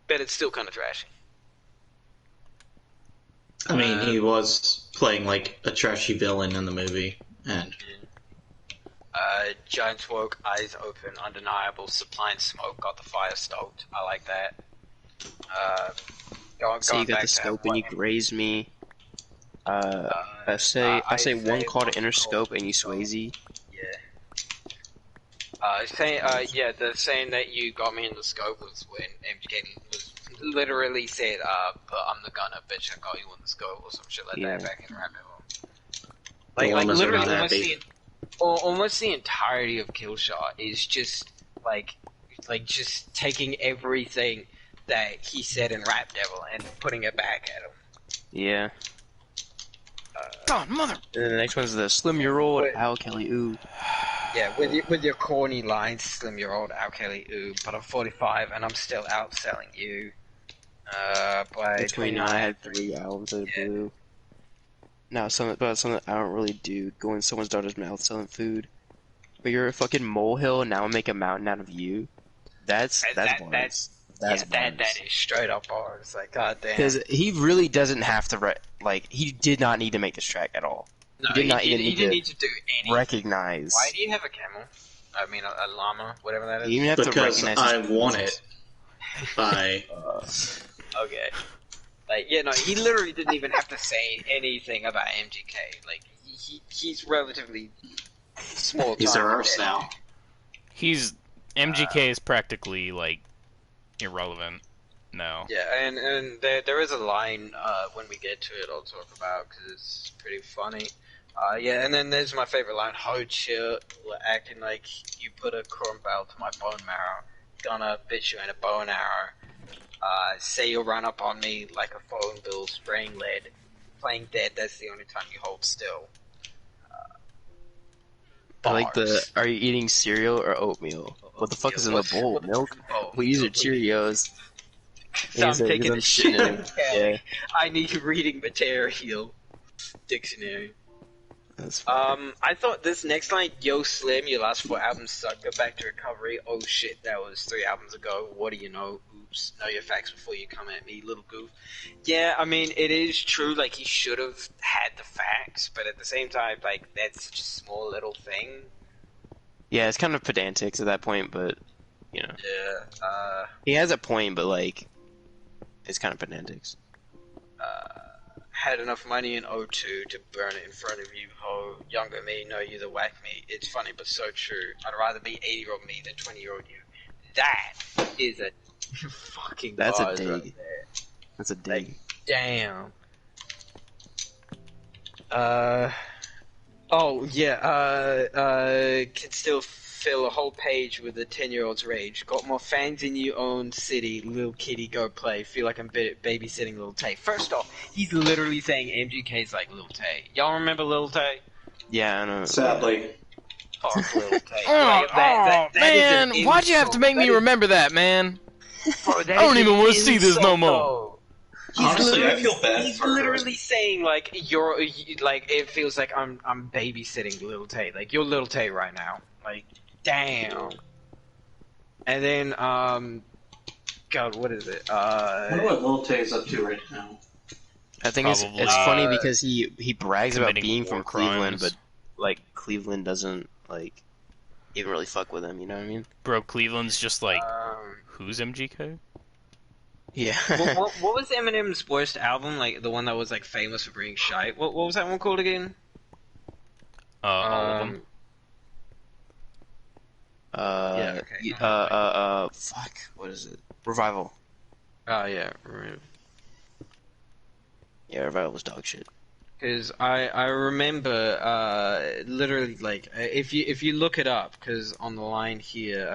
but it's still kind of trashy. I mean, he was playing like a trashy villain in the movie, and Giants woke, eyes open, undeniable, supplying smoke, got the fire stoked. I like that. So you got the scope and you grazed me. I say one call to enter scope and you Swayze. The saying that you got me in the scope was when MGK was literally said, but I'm the gunner, bitch, I got you in the scope, or some shit like Yeah. that back in Rap Devil. The Like llamas are literally not happy. almost the entirety of Killshot is just like just taking everything that he said in Rap Devil and putting it back at him. Yeah. God, mother. And then the next one's the Slim Your Old Wait. Al Kelly Ooh. Yeah, with your corny lines, Slim your old Al Kelly, ooh, but I'm 45 and I'm still outselling you. By Between 29, I had 3 albums of Yeah. blue. Now, something I don't really do. Go in someone's daughter's mouth selling food. But you're a fucking molehill, and now I make a mountain out of you. That's bars. That's that bars. is straight up bars. Like, goddamn. Because he really doesn't have to he did not need to make this track at all. No, he did not even he didn't need to do anything. recognize. Why do you have a camel? I mean, a llama, whatever that is. You even have to Because recognize I his want poses. it. By Okay. Like, yeah, no, he literally didn't even have to say anything about MGK. Like, he's relatively small. he's time our for arse that. now. He's MGK is practically like irrelevant. No. Yeah, and there is a line when we get to it I'll talk about because it's pretty funny. Yeah, and then there's my favorite line: "Ho chill, acting like you put a corn barrel to my bone marrow. Gonna bitch you in a bow and arrow. Say you'll run up on me like a phone bill spraying lead. Playing dead, that's the only time you hold still." I like the. Bars. Are you eating cereal or oatmeal? What the fuck is in the bowl? Milk? Oh, We use are Cheerios. So I'm He's a- taking he's a a shit. shit. Yeah. I need reading material. Dictionary. That's fine. I thought this next line, "Yo Slim, your last 4 albums suck. Go back to recovery." Oh shit, that was 3 albums ago. What do you know? Oops. Know your facts before you come at me, little goof. Yeah, I mean, it is true. Like, he should have had the facts, but at the same time, like, that's such a small little thing. Yeah, it's kind of pedantic at that point, but you know, Yeah. he has a point, but like, it's kind of pedantic. Had enough money in '02 to burn it in front of you, ho. Younger me, know you the whack me. It's funny, but so true. I'd rather be 80-year-old me than 20-year-old you. That is a fucking That's a bars dig. right there. That's a dig. Like, damn. Oh, yeah, can still fill a whole page with a 10-year-old's rage. Got more fans in your own city, little kitty, go play. Feel like I'm babysitting Lil Tay. First off, he's literally saying MGK's like Lil Tay. Y'all remember Lil Tay? Yeah, I know. Sadly, Fuck Lil Tay. Oh, Like, that is man, an why'd you have to insult. make me That is- remember that, man? Bro, that I don't is even an wanna see this no insult, more. though. honestly, I feel bad He's for her. literally saying like like it feels like I'm babysitting Lil Tay. Like you're Lil Tay right now. Like damn. And then God, what is it? I wonder what Lil Tay is up to right now. I think it's Probably, funny because he brags about committing being war from Cleveland, crimes. but like Cleveland doesn't like even really fuck with him. You know what I mean? Bro, Cleveland's just like, Um, who's MGK? Yeah. what was Eminem's worst album? Like the one that was like famous for being shy. What was that one called again? All of them. Yeah, okay. Fuck. What is it? Revival. Oh yeah. Yeah, Revival was dog shit. Because I remember literally like if you look it up because on the line here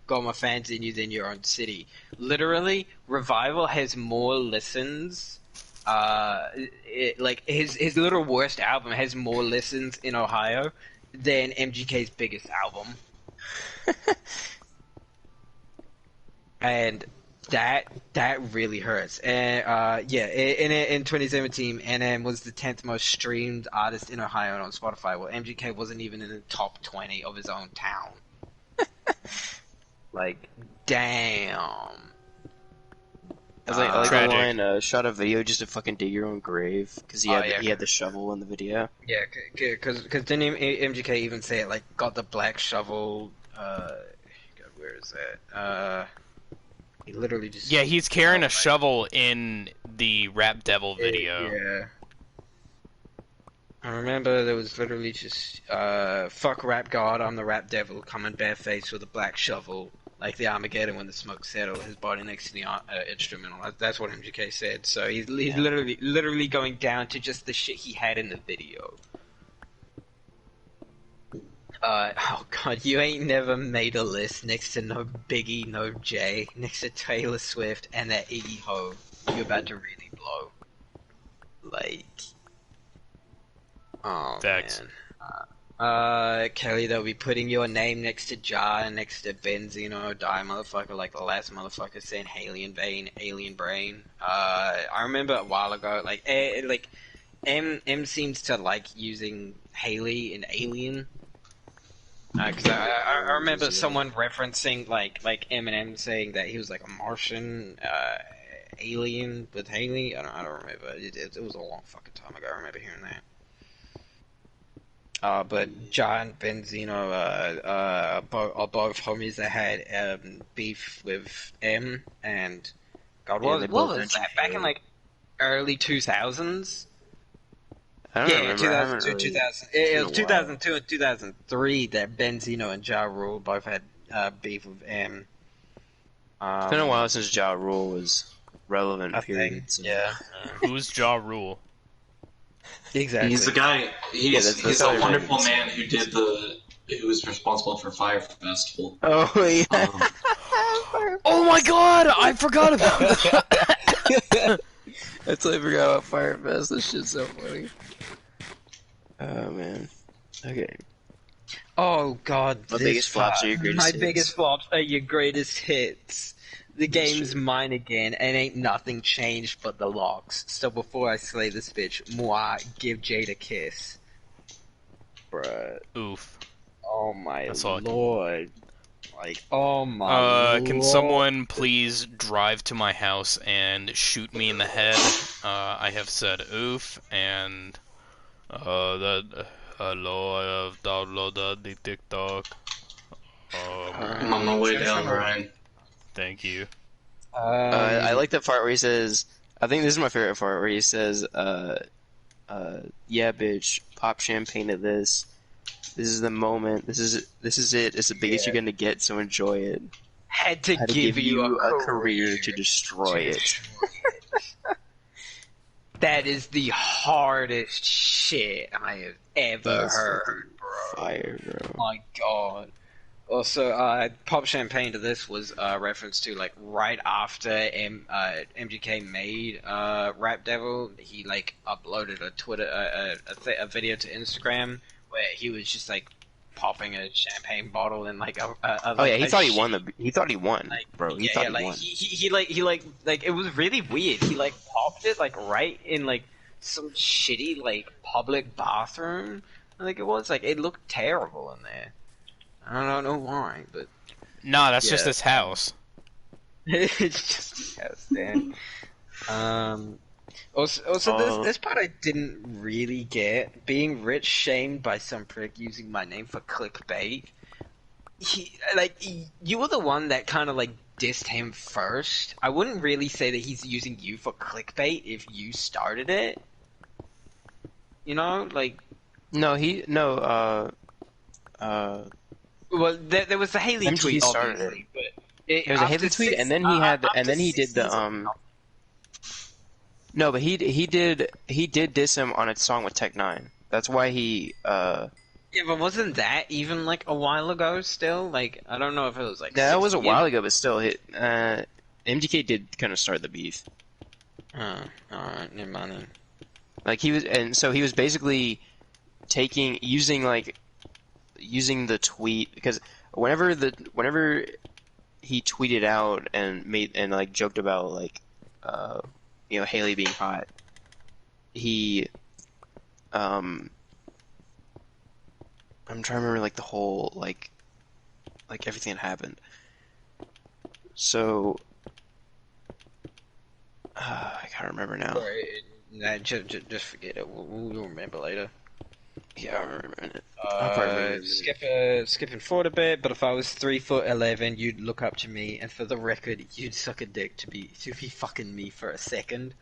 got more fans in you than your own city. Literally, Revival has more listens. Like his little worst album has more listens in Ohio than MGK's biggest album. And that really hurts. And yeah, in 2017, NM was the 10th most streamed artist in Ohio on Spotify. Well, MGK wasn't even in the top 20 of his own town. Like, damn. I like the Tragic. line, shot a video just to fucking dig your own grave, because he had the shovel in the video. Yeah, because didn't MGK even say it, like, got the black shovel, God, where is that? He literally just... Yeah, he's carrying Oh, a shovel in the Rap Devil video. Yeah. I remember there was literally just, fuck rap god, I'm the rap devil, coming barefaced with a black shovel, like the Armageddon when the smoke settled, his body next to the instrumental. That's what MGK said. So he's literally going down to just the shit he had in the video. Oh god, you ain't never made a list next to no Biggie, no Jay, next to Taylor Swift and that Iggy Ho. You're about to really blow. Like... Oh, Facts. man. Kelly, they'll be putting your name next to Ja and next to Benzino, Die Motherfucker, like the last motherfucker saying Alien Brain. I remember a while ago, like M seems to like using Haley in Alien. Because I remember someone referencing like Eminem saying that he was like a Martian alien with Haley. I don't remember. It was a long fucking time ago. I remember hearing that. But John Benzino are both homies that had beef with M, and God, what was that? Back in like early 2000s? I don't remember. 2002, 2000. It was 2002 and 2003 that Benzino and Ja Rule both had beef with M. It's been a while since Ja Rule was relevant. I Period. think, So. yeah. Who's Ja Rule? Exactly. He's the guy. He's that's a how he wonderful runs. man who was responsible for Fire Festival. Oh yeah. Oh my god, I forgot about that. I totally forgot about Fire Fest. This shit's so funny. Oh man. Okay. Oh God, My this biggest flops part. are your greatest My hits. biggest flops are your greatest hits. The game's mine again, and ain't nothing changed but the locks. So before I slay this bitch, moi, give Jade a kiss. Bruh. Oof. Oh my That's all I can- lord. Like, oh my lord. Can someone please drive to my house and shoot me in the head? I have said oof, and hello, I have downloaded the TikTok. I'm on my way down, Ryan. Thank you. I like the part where he says, I think this is my favorite part, where he says, yeah, bitch, pop champagne at this. This is the moment. This is it. It's the biggest you're gonna get, so enjoy it. Had to Had to give you a career to destroy it. That is the hardest shit I have ever That's heard, bro. Fire, bro. My God. Also, Pop Champagne to this was a reference to like right after MGK made Rap Devil, he like uploaded a video to Instagram where he was just like popping a champagne bottle in like a Oh yeah, he thought he won he thought he won, like, bro. He yeah, thought yeah, like he won. he like it was really weird. He like popped it like right in like some shitty like public bathroom. Like it was like it looked terrible in there. I don't know why, but Nah, that's just Yeah. his house. it's just yes, man. Also, this part I didn't really get. Being rich shamed by some prick using my name for clickbait. You were the one that kind of like dissed him first. I wouldn't really say that he's using you for clickbait if you started it. You know, like well, there was the Haley MG tweet, started obviously, but It was a Haley tweet, and then he had, and then he did the No, but he did diss him on a song with Tech Nine. That's why he Yeah, but wasn't that even like a while ago? Still, like I don't know if it was like that was a 6 while ago, but still, MGK did kind of start the beef. Alright, never mind. Like he was, and so he was basically using the tweet, because whenever he tweeted out and like joked about like Haley being hot, he I'm trying to remember like the whole like everything that happened. So I can't remember now. Nah, just forget it. We'll remember later. Yeah, I remember it. I'll probably remember it. Skipping forward a bit, but if I was 3'11", you'd look up to me, and for the record, you'd suck a dick to be fucking me for a second.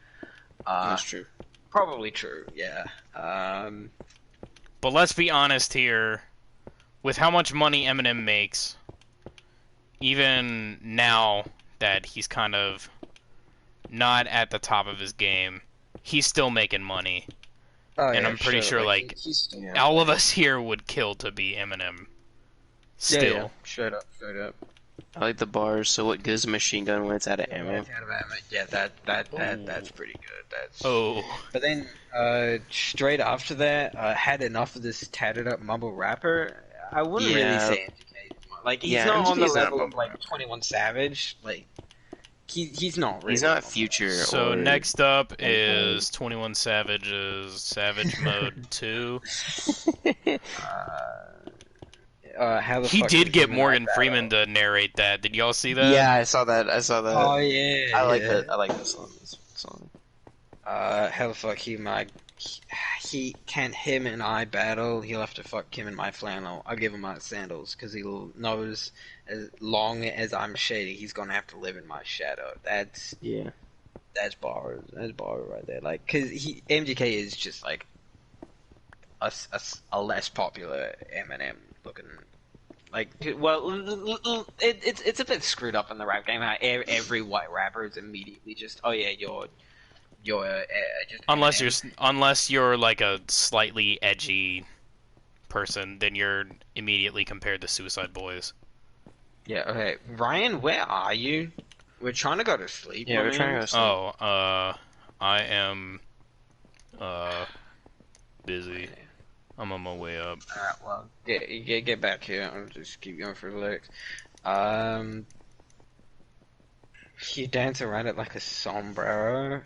That's true. Probably true. Yeah. But let's be honest here. With how much money Eminem makes, even now that he's kind of not at the top of his game, he's still making money. And I'm pretty sure, like, all of us here would kill to be Eminem. Still. Yeah. Straight up. I like the bars. So what gives a machine gun when it's out of ammo? Yeah, that's pretty good. Oh. But then, straight after that, had enough of this tatted up mumble rapper. I wouldn't really Yeah. say MGK. Like, he's Yeah, not on the MGK 's not level of, mumble like, rapper. 21 Savage. Like, he's not really. He's not Future. So or... next up is 21 Savage's Savage Mode 2. How the He fuck did get him and I Morgan battle? Freeman to narrate that. Did y'all see that? Yeah, I saw that. I saw that. Oh yeah. I like yeah. that. I like that song. This song. How the fuck he can him and I battle. He'll have to fuck him in my flannel. I'll give him my sandals because he knows as long as I'm shady, he's gonna have to live in my shadow. That's bars. That's bar right there. Like, cause MGK is just like a less popular Eminem looking. Like, well, it's a bit screwed up in the rap game. How every white rapper is immediately just, oh yeah, you're just unless you're like a slightly edgy person, then you're immediately compared to Suicide Boys. Yeah. Okay, Ryan, where are you? We're trying to go to sleep. Yeah, we're trying to go to sleep. Oh, I am busy. I'm on my way up. Alright, well, get back here. I'll just keep going for the lyrics. You dance around it like a sombrero.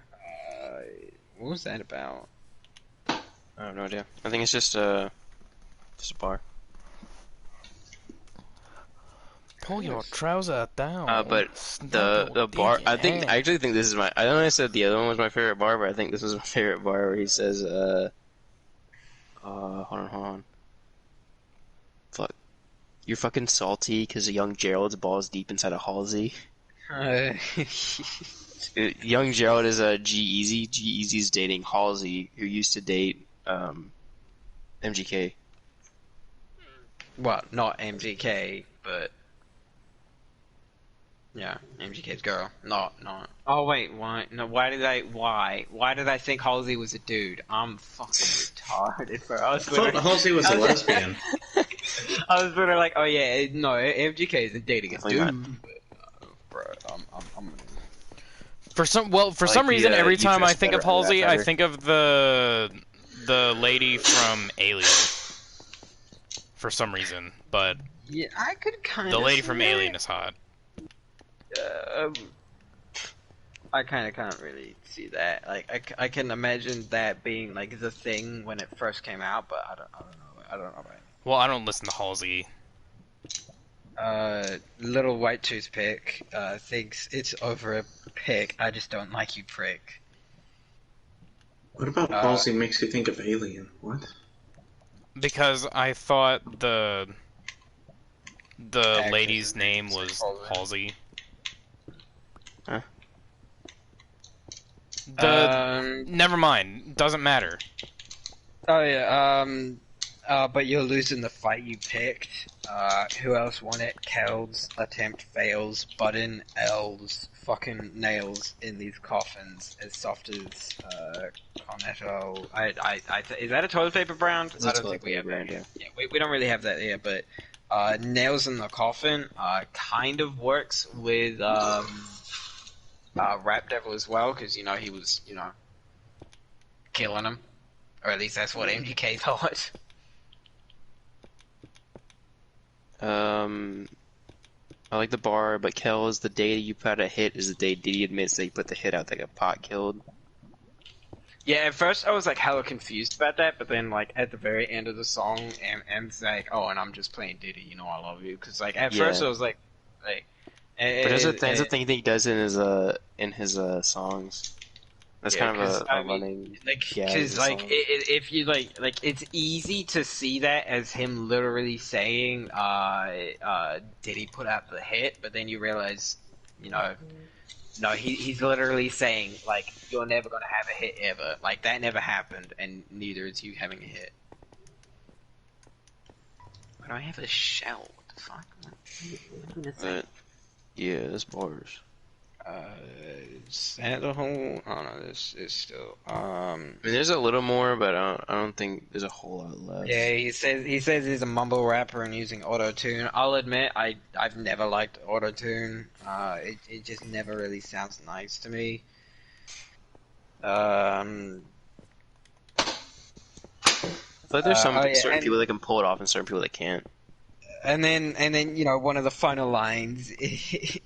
What was that about? I have no idea. I think it's just a bar. Pull your trouser down. But the bar, I actually think this is my. I know I said the other one was my favorite bar, but I think this was my favorite bar where he says, hold on. Fuck. You're fucking salty because young Gerald's balls deep inside a Halsey. Young Gerald is a G-Eazy. G-Eazy's dating Halsey, who used to date MGK. Well, not MGK, but yeah, MGK's girl. Not. Oh wait, why? No, why did I think Halsey was a dude? I'm fucking retarded, bro. I thought Halsey was a lesbian. I was sort of like, oh yeah, no, MGK isn't dating a dude. Bro, I'm For some reason, every time I think of Halsey, I think of the lady from Alien. For some reason, but yeah, I could kind of. The lady from Alien is hot. I kind of can't really see that. Like, I can imagine that being like the thing when it first came out, but I don't know about it. Well, I don't listen to Halsey. Little White Toothpick thinks it's over a pick. I just don't like you, prick. What about Halsey makes you think of Alien? What? Because I thought the lady's name was Halsey. Huh? Never mind. Doesn't matter. Oh yeah. But you're losing the fight you picked. Who else won it? Keld's attempt fails. Button L's fucking nails in these coffins as soft as Cornetto. Is that a toilet paper brand? I don't think we have that. Yeah, we don't really have that here, but nails in the coffin kind of works with Rap Devil as well, because he was killing him, or at least that's what MGK thought. I like the bar, but Kel, is the day you put out a hit is the day Diddy admits that he put the hit out that got Pot killed. Yeah, at first I was like hella confused about that, but then like at the very end of the song, M's like, "Oh, and I'm just playing Diddy, I love you," because like at first I was like. But that's the thing he does in his songs. That's kind of a running. Because if you like, it's easy to see that as him literally saying, "Did he put out the hit?" But then you realize, no, he's literally saying like, "You're never gonna have a hit ever." Like that never happened, and neither is you having a hit. But I have a shell. What the fuck? But, yeah, that's bars. Is that the whole? Oh no, this is still. I mean, there's a little more, but I don't think there's a whole lot left. Yeah, he says he's a mumble rapper and using auto-tune. I'll admit, I've never liked auto-tune. It just never really sounds nice to me. I feel like there's certain people that can pull it off and certain people that can't. then you know, one of the final lines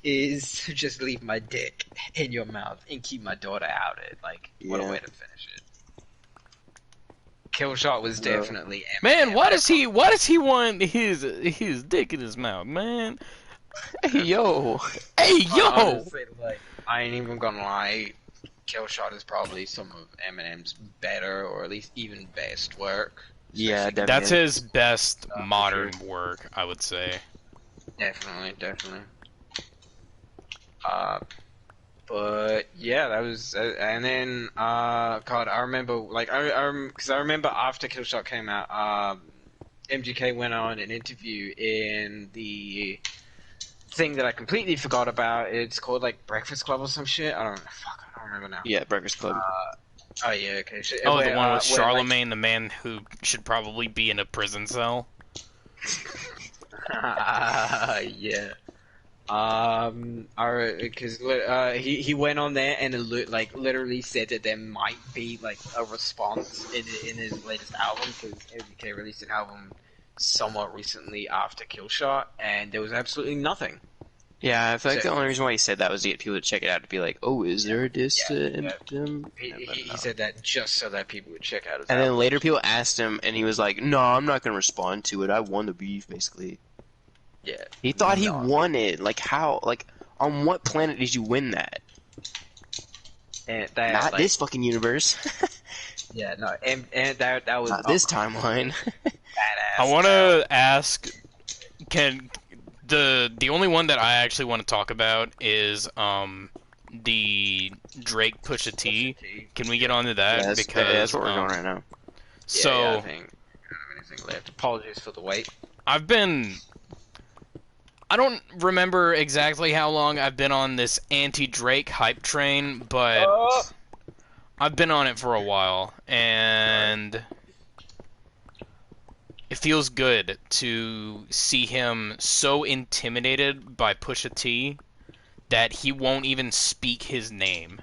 is just leave my dick in your mouth and keep my daughter out it. Like, what a Yeah. way to finish it. Killshot was definitely Man, Eminem. why does he want his dick in his mouth, man? Hey, yo. Hey, yo! Honestly, like, I ain't even gonna lie. Killshot is probably some of Eminem's better, or at least even best work. Yeah, Especially- definitely. That's his best for modern sure. work, I would say. Definitely. But yeah, that was, and then God, I remember, like, because I remember after Killshot came out, MGK went on an interview in the thing that I completely forgot about. It's called like Breakfast Club or some shit. I don't remember now. Yeah, Breakfast Club. Oh yeah, okay. Oh, Where, the one with where, like, Charlemagne, the man who should probably be in a prison cell. yeah. Because he went on there and like literally said that there might be like a response in his latest album, because MGK released an album somewhat recently after Killshot, and there was absolutely nothing. Yeah, I feel like So- the only reason why he said that was to get people to check it out, to be like, oh, is there a diss to yeah. Eminem? He said that just so that people would check out his And then album. later people asked him, and he was like, no, I'm not going to respond to it. I won the beef, basically. Yeah. He thought he No. won it. Like, how? Like, on what planet did you win that? And that, Not like, this fucking universe. Yeah, no, and that was Not this timeline. badass. I want to ask, can the only one that I actually want to talk about is the Drake Pusha T. Can we get onto that? Yeah, Because that's what we're going right now. So yeah, I think I don't have anything left. Apologies for the wait. I don't remember exactly how long I've been on this anti-Drake hype train, but I've been on it for a while, and it feels good to see him so intimidated by Pusha T that he won't even speak his name.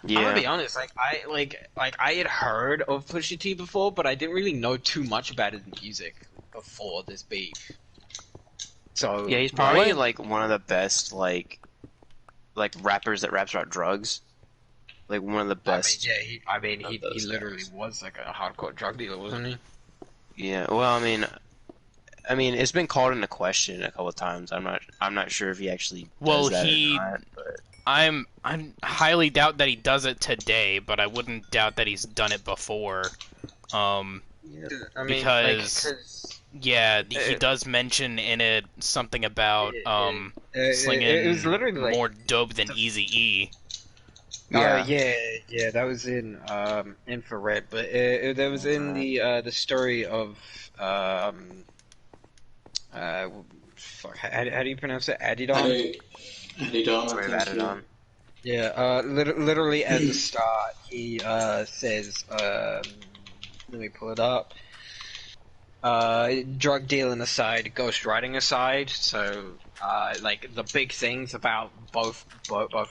I'm gonna Yeah. be honest, like I had heard of Pusha T before, but I didn't really know too much about his music before this beef. So Yeah, he's probably, What? like, one of the best, like rappers that raps about drugs. Like, one of the best. he of those literally guys. was like a hardcore drug dealer, wasn't he? Yeah, well, I mean, it's been called into question a couple of times. I'm not sure if he actually Well, does that or he- not, but I'm highly doubt that he does it today, but I wouldn't doubt that he's done it before. yeah. I mean, Because- like, 'cause Yeah, he Uh, does mention in it something about slinging it was literally like more dope than Eazy-E. Yeah. yeah, that was in Infrared, but that was in the story of fuck, how do you pronounce it? Adidon? They don't. That's where I I've think, added yeah. on. Yeah, literally at the start, he says, let me pull it up. Drug dealing aside, ghostwriting aside, so like the big things about both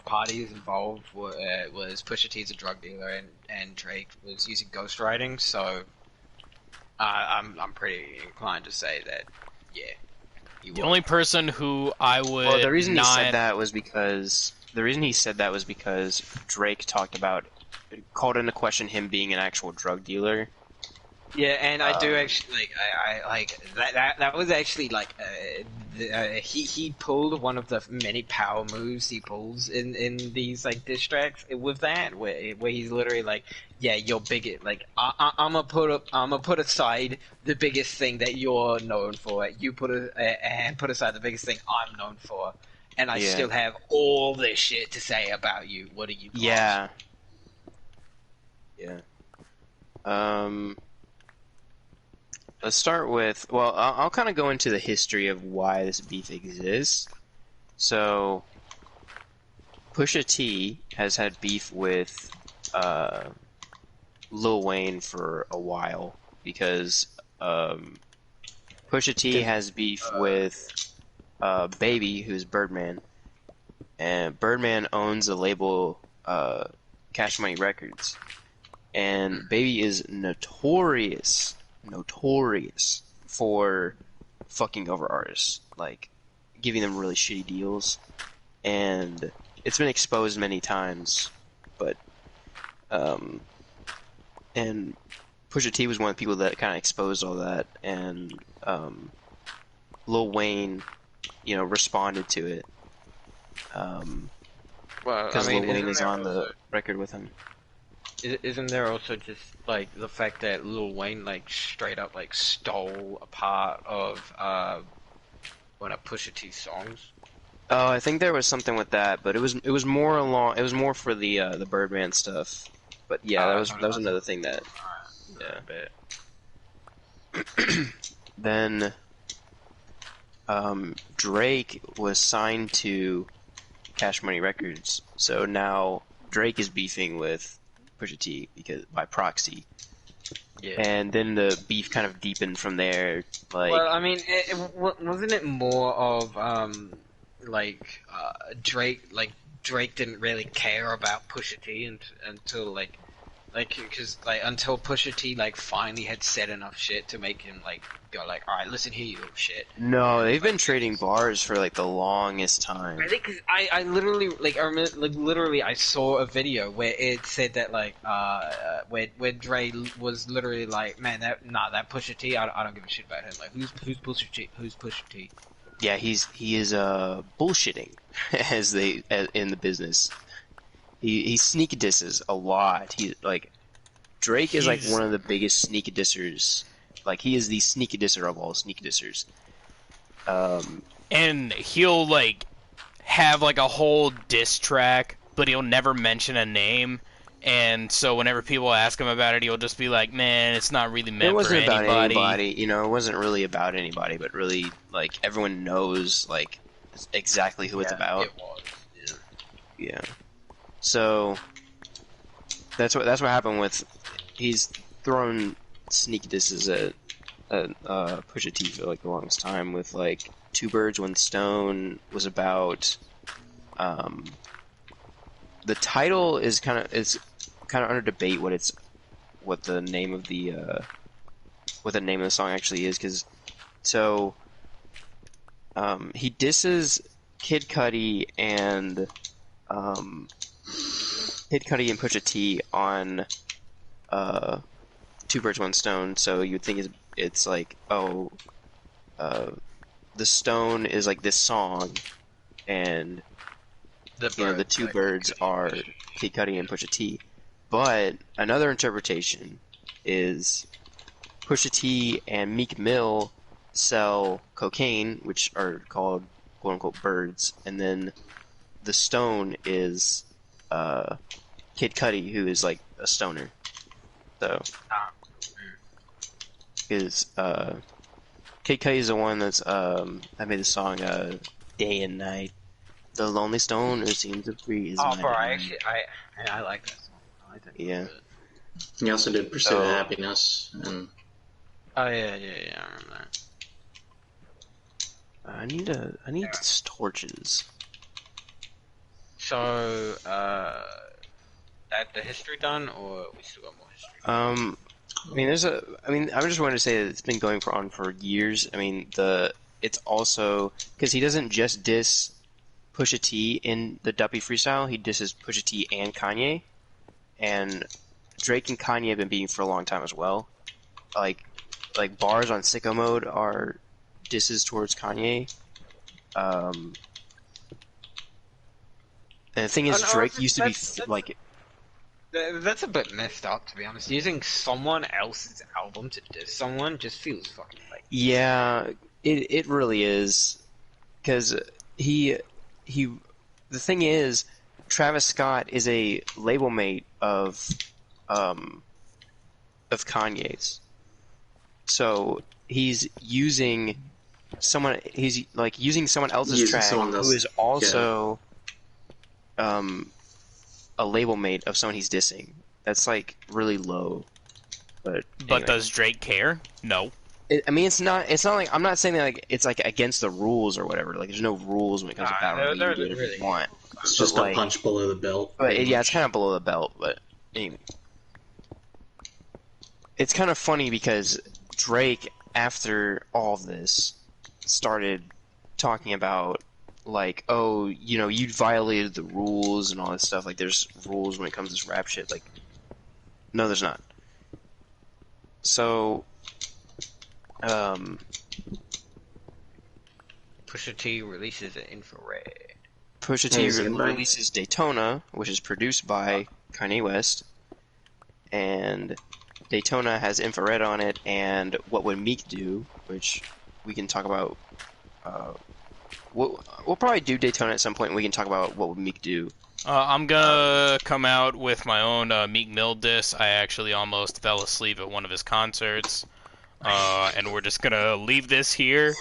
parties involved was Pusha T's a drug dealer and Drake was using ghostwriting. So I'm pretty inclined to say that he The was. only person who I would Well, the reason not... he said that was because Drake called into question him being an actual drug dealer. Yeah, and I do actually like I like that was actually like he pulled one of the many power moves he pulls in these like diss tracks with that where he's literally like, yeah, you're bigot, like I'm gonna put aside the biggest thing that you're known for, you put aside the biggest thing I'm known for, and I Yeah. still have all this shit to say about you. What are you? Yeah. Let's start with, well, I'll kind of go into the history of why this beef exists. So, Pusha T has had beef with Lil Wayne for a while because Pusha T has beef with Baby, who's Birdman, and Birdman owns the label Cash Money Records, and Baby is notorious for fucking over artists, like giving them really shitty deals, and it's been exposed many times. But and Pusha T was one of the people that kind of exposed all that, and Lil Wayne, responded to it. Because Lil Wayne is on the record with him. Isn't there also just like the fact that Lil Wayne like straight up like stole a part of one of Pusha T's songs? Oh, I think there was something with that, but it was more for the Birdman stuff. But yeah, that was another thing that. Yeah. Then Drake was signed to Cash Money Records, so now Drake is beefing with Pusha T because by proxy. Yeah. And then the beef kind of deepened from there. Like, well, I mean, wasn't it more of Drake didn't really care about Pusha T until until Pusha T like finally had said enough shit to make him like go like, all right, listen here, you little shit. No, they've been trading bars for like the longest time. I think 'cause I literally I remember, literally I saw a video where it said that where Dre was literally like, man, that Pusha T, I don't give a shit about him. Like who's Pusha T? Who's Pusha T? Yeah, he is bullshitting in the business. He sneak disses a lot. Drake is like one of the biggest sneak dissers. Like he is the sneak disser of all sneak dissers. And he'll like have like a whole diss track, but he'll never mention a name. And so whenever people ask him about it, he'll just be like, "Man, it's not really meant for anybody." It wasn't about anybody, it wasn't really about anybody, but really like everyone knows like exactly who it's about. It was. Yeah. So that's what happened with. He's thrown sneak disses at Pusha T for like the longest time with like Two Birds, One Stone was about. The title is kind of under debate what the name of the song actually is, because he disses Kid Cudi and Pusha T on Two Birds, One Stone. So you'd think it's like, the stone is like this song, and the two birds are Kid Cudi and Pusha T. But another interpretation is Pusha T and Meek Mill sell cocaine, which are called quote unquote birds, and then the stone is Kid Cudi, who is like a stoner. So is Kid Cudi is the one that's I made the song Day and Night. The lonely stoner seems to freeze. Oh, bro, I like that song. I like that. Yeah. He also did Pursuit of Happiness. And... Oh yeah, I remember that. I need torches. So, that the history done, or we still got more history? I just wanted to say that it's been going on for years. I mean, it's also because he doesn't just diss Pusha T in the Duppy freestyle. He disses Pusha T and Kanye, and Drake and Kanye have been beefing for a long time as well. Like bars on Sicko Mode are disses towards Kanye. And the thing is, Drake used to be like. That's a bit messed up, to be honest. Using someone else's album to diss someone just feels fucking fake. Yeah, it really is, because the thing is, Travis Scott is a label mate of Kanye's, so he's using someone else's track who is also a label mate of someone he's dissing. That's like really low. But anyway. Does Drake care? No. It's not like, I'm not saying that like it's like against the rules or whatever. Like there's no rules when it comes to battle. You can do whatever you want. It's just a punch below the belt. But it's kind of below the belt. But anyway, it's kind of funny because Drake, after all of this, started talking about like, oh, you know, you violated the rules and all this stuff. Like, there's rules when it comes to this rap shit. Like, no, there's not. So, Pusha T releases an infrared. Pusha T Is anybody- releases Daytona, which is produced by Kanye West, and Daytona has infrared on it, and What Would Meek Do, which we can talk about. We'll probably do Daytona at some point, and we can talk about What Would Meek Do. I'm gonna come out with my own Meek Mill diss. I actually almost fell asleep at one of his concerts. And we're just gonna leave this here,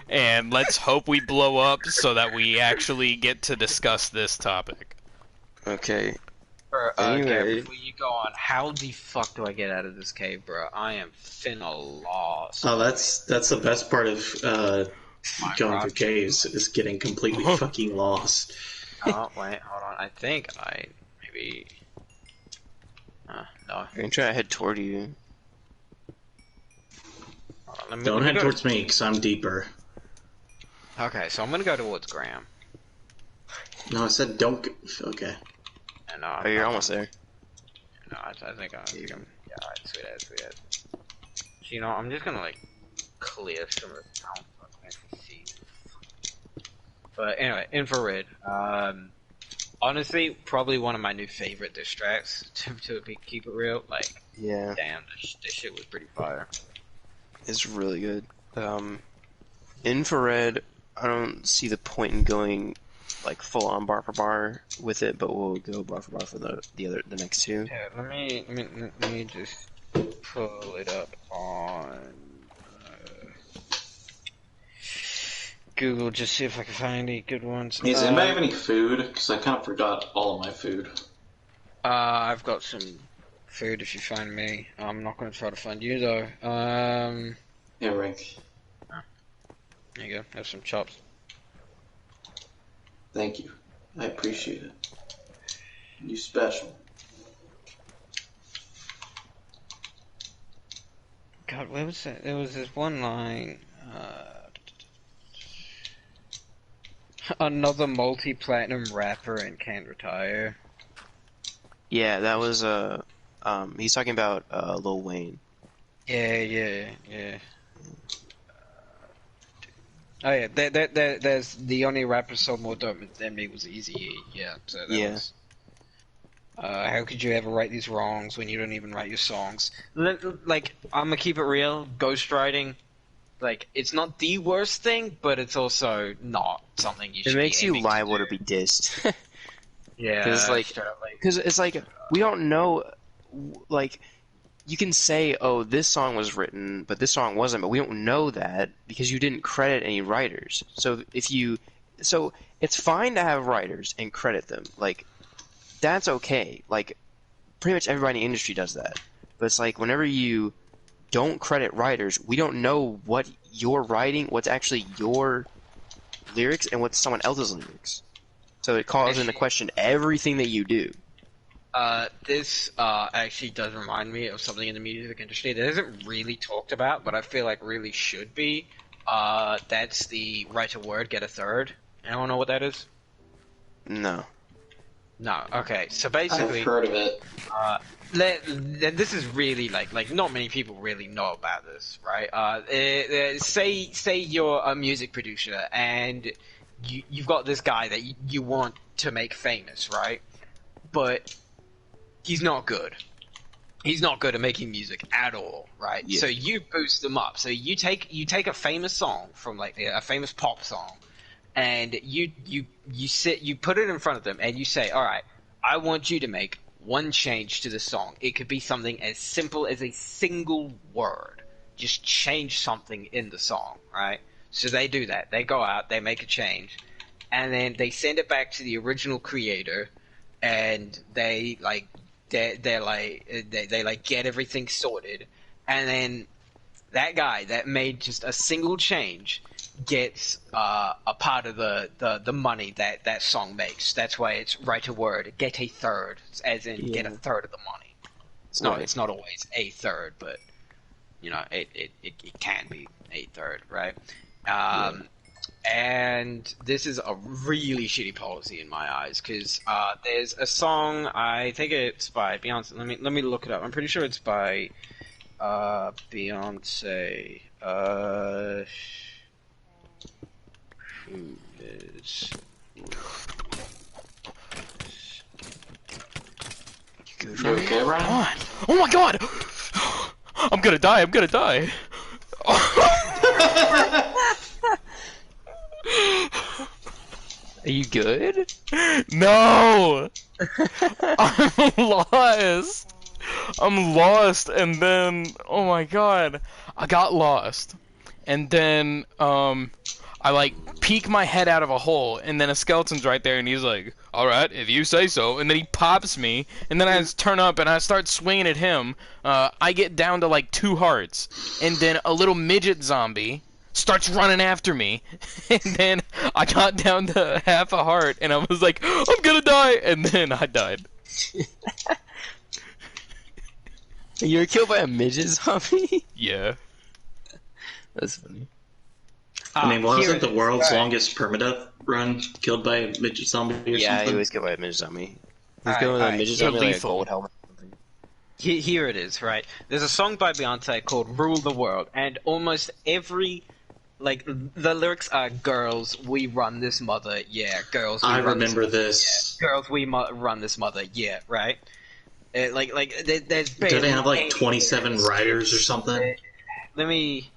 and let's hope we blow up so that we actually get to discuss this topic. Okay. Bro, Anyway. Garrett, before you go on, how the fuck do I get out of this cave, bro? I am finna lost. Oh, that's the best part of going through caves is getting completely fucking lost. Oh, wait, hold on. I think I maybe. No. I'm gonna try to head toward you. Hold on, let me Don't head go- towards me, because I'm deeper. Okay, so I'm gonna go towards Graham. No, I said don't. Okay. And, Oh, you're almost there. No, I think I'm. Yeah, alright, sweet as. So, you know, I'm just gonna like clear some of the sound so I can actually see. But anyway, infrared. Honestly, probably one of my new favorite diss tracks. Keep it real. Like, Yeah, damn, this shit was pretty fire. it's really good. Infrared, I don't see the point in going like full on bar for bar with it, but we'll go bar for bar for the next two. Yeah, let me just pull it up on Google, just see if I can find any good ones. Does anybody have any food? Because I kind of forgot all of my food. I've got some food if you find me. I'm not going to try to find you though. Yeah, Rick. There you go. Have some chops. Thank you. I appreciate it. You special. God, where was that? There was this one line. Another multi-platinum rapper and can't retire. Yeah, that was he's talking about Lil Wayne. Yeah. Oh yeah, there's the only rapper sold more dope than me was Eazy-E. Yeah, so that Yeah. was. How could you ever write these wrongs when you don't even write your songs? Like, I'm gonna keep it real. Ghostwriting, like, it's not the worst thing, but it's also not something you should It makes be you aiming liable do. to be dissed. Yeah, 'Cause, like- straight up, Because it's like, we don't know, like, you can say, oh, this song was written, but this song wasn't, but we don't know that because you didn't credit any writers. So it's fine to have writers and credit them. Like, that's okay. Like, pretty much everybody in the industry does that. But it's like, whenever you don't credit writers, we don't know what you're writing, what's actually your lyrics, and what's someone else's lyrics. So it calls into question everything that you do. This actually does remind me of something in the music industry that isn't really talked about, but I feel like really should be. That's the write a word, get a third. Anyone know what that is? No. No. Okay. So basically, I've heard of it. this is really like not many people really know about this, right? Say you're a music producer and you've got this guy that you want to make famous, right? But he's not good. He's not good at making music at all, right? Yeah. So you boost them up. So you take a famous song from like a famous pop song, and you put it in front of them, and you say, "All right, I want you to make one change to the song. It could be something as simple as a single word. Just change something in the song, right?" So they do that. They go out, they make a change, and then they send it back to the original creator, and they get everything sorted, and then that guy that made just a single change gets a part of the money that song makes. That's why it's write a word, get a third, as in get a third of the money. It's not Right. it's not always a third, but you know it can be a third, right? And this is a really shitty policy in my eyes because there's a song, I think it's by Beyonce. Let me look it up. I'm pretty sure it's by Beyonce. Who is? You okay, Ryan? on. Oh my god! I'm gonna die, I'm gonna die. Are you good? No! I'm lost. I'm lost, and then, oh my god, I got lost. And then, I like peek my head out of a hole, and then a skeleton's right there, and he's like, "Alright, if you say so." And then he pops me, and then I just turn up and I start swinging at him. I get down to like 2 hearts, and then a little midget zombie starts running after me, and then I got down to half a heart, and I was like, "I'm gonna die," and then I died. You were killed by a midget zombie? Yeah. That's funny. I mean, wasn't here it the it is, world's right. longest permadeath run killed by a midget zombie or Yeah, something? he was killed by a midget zombie. He was Alright, killed by a alright. midget You're zombie like a lethal. gold helmet or something. Here it is, right? There's a song by Beyonce called "Rule the World," and almost every, like, the lyrics are "Girls, we run this mother, yeah." Girls, we I run remember this. this. Girls, we run this mother, yeah. Right? There's Did they have like barely 27 any writers or something? Let me.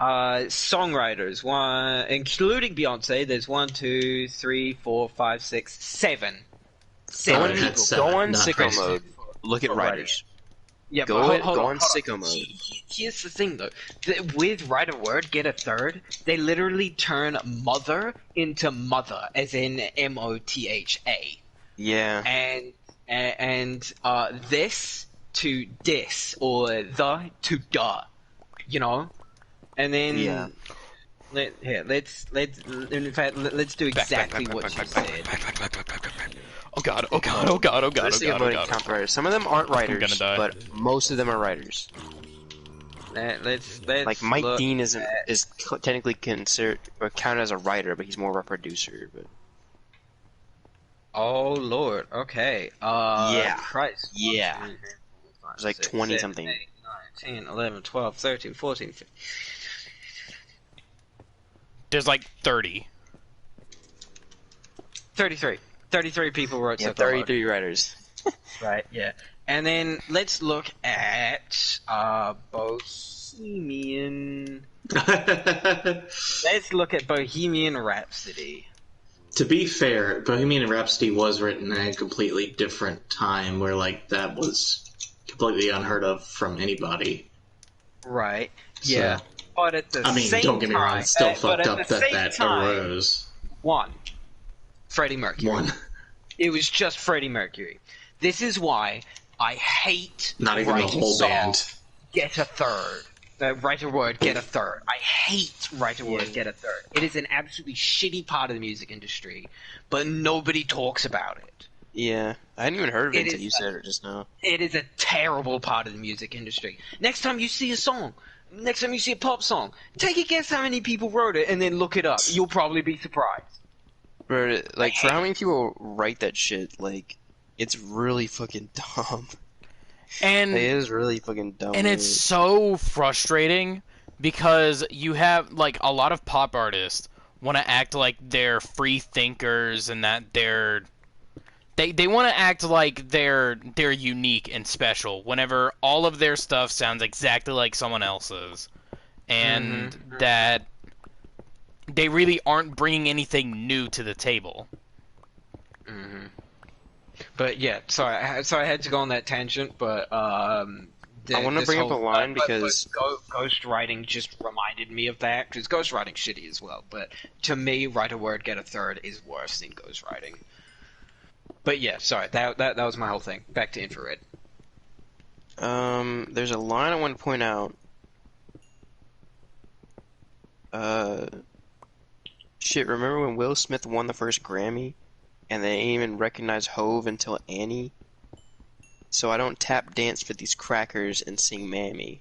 Songwriters, one including Beyonce. There's 1, 2, 3, 4, 5, 6, 7. Go Seven Seven. on, people. That's seven, go on not sicko crazy. mode. Look at For writers. Yeah, Go but it- hold go on, on hold sicko mode. Here's the thing, though. With write a word, get a third, they literally turn mother into mother, as in MOTHA, Yeah. and this to dis, or the to duh, you know, and then Yeah. let's in fact let's do exactly what you said. Oh god, oh god, oh god, oh god, oh Let's see if god, oh I god. count the writers. Some of them aren't writers, gonna die. but most of them are writers. Let's Like Mike look Dean at- is technically considered or counted as a writer, but he's more of a producer. But Oh Lord, okay. Yeah. Christ. Yeah. 1, 2, 3, 4, 5, There's like 6, 20 7, something. 8, 9, 10, 11, 12, 13, 14, 15. There's like 30. 33. 33 people wrote yeah, Sicko Mode. 33 writers. Right, yeah. And then let's look at Bohemian. Let's look at Bohemian Rhapsody. To be fair, Bohemian Rhapsody was written in a completely different time where, like, that was completely unheard of from anybody. Right. So, Yeah. But at the I mean, same don't get me wrong, time, it's still but fucked at up the that same that time, arose. One, Freddie Mercury. One. It was just Freddie Mercury. This is why I hate Not even the writing whole songs, band. Get a third. Write a word, get a third. I hate write a word, get a third. It is an absolutely shitty part of the music industry, but nobody talks about it. Yeah, I hadn't even heard of it It until is you said it just now. It is a terrible part of the music industry. Next time you see a song, next time you see a pop song, take a guess how many people wrote it and then look it up. You'll probably be surprised. Bro, like, for how many people write that shit, like, it's really fucking dumb. And It is really fucking dumb. and it's so frustrating because you have like a lot of pop artists want to act like they're free thinkers and that they want to act like they're unique and special whenever all of their stuff sounds exactly like someone else's, and that they really aren't bringing anything new to the table. But yeah, sorry, I had to go on that tangent. But I wanna bring up a line because- ghostwriting just reminded me of that because ghostwriting's shitty as well. But to me, write a word, get a third is worse than ghostwriting. But yeah, sorry, that was my whole thing. Back to infrared. There's a line I want to point out. Shit, remember when Will Smith won the first Grammy? And they didn't even recognize Hove until Annie? So I don't tap dance for these crackers and sing Mammy.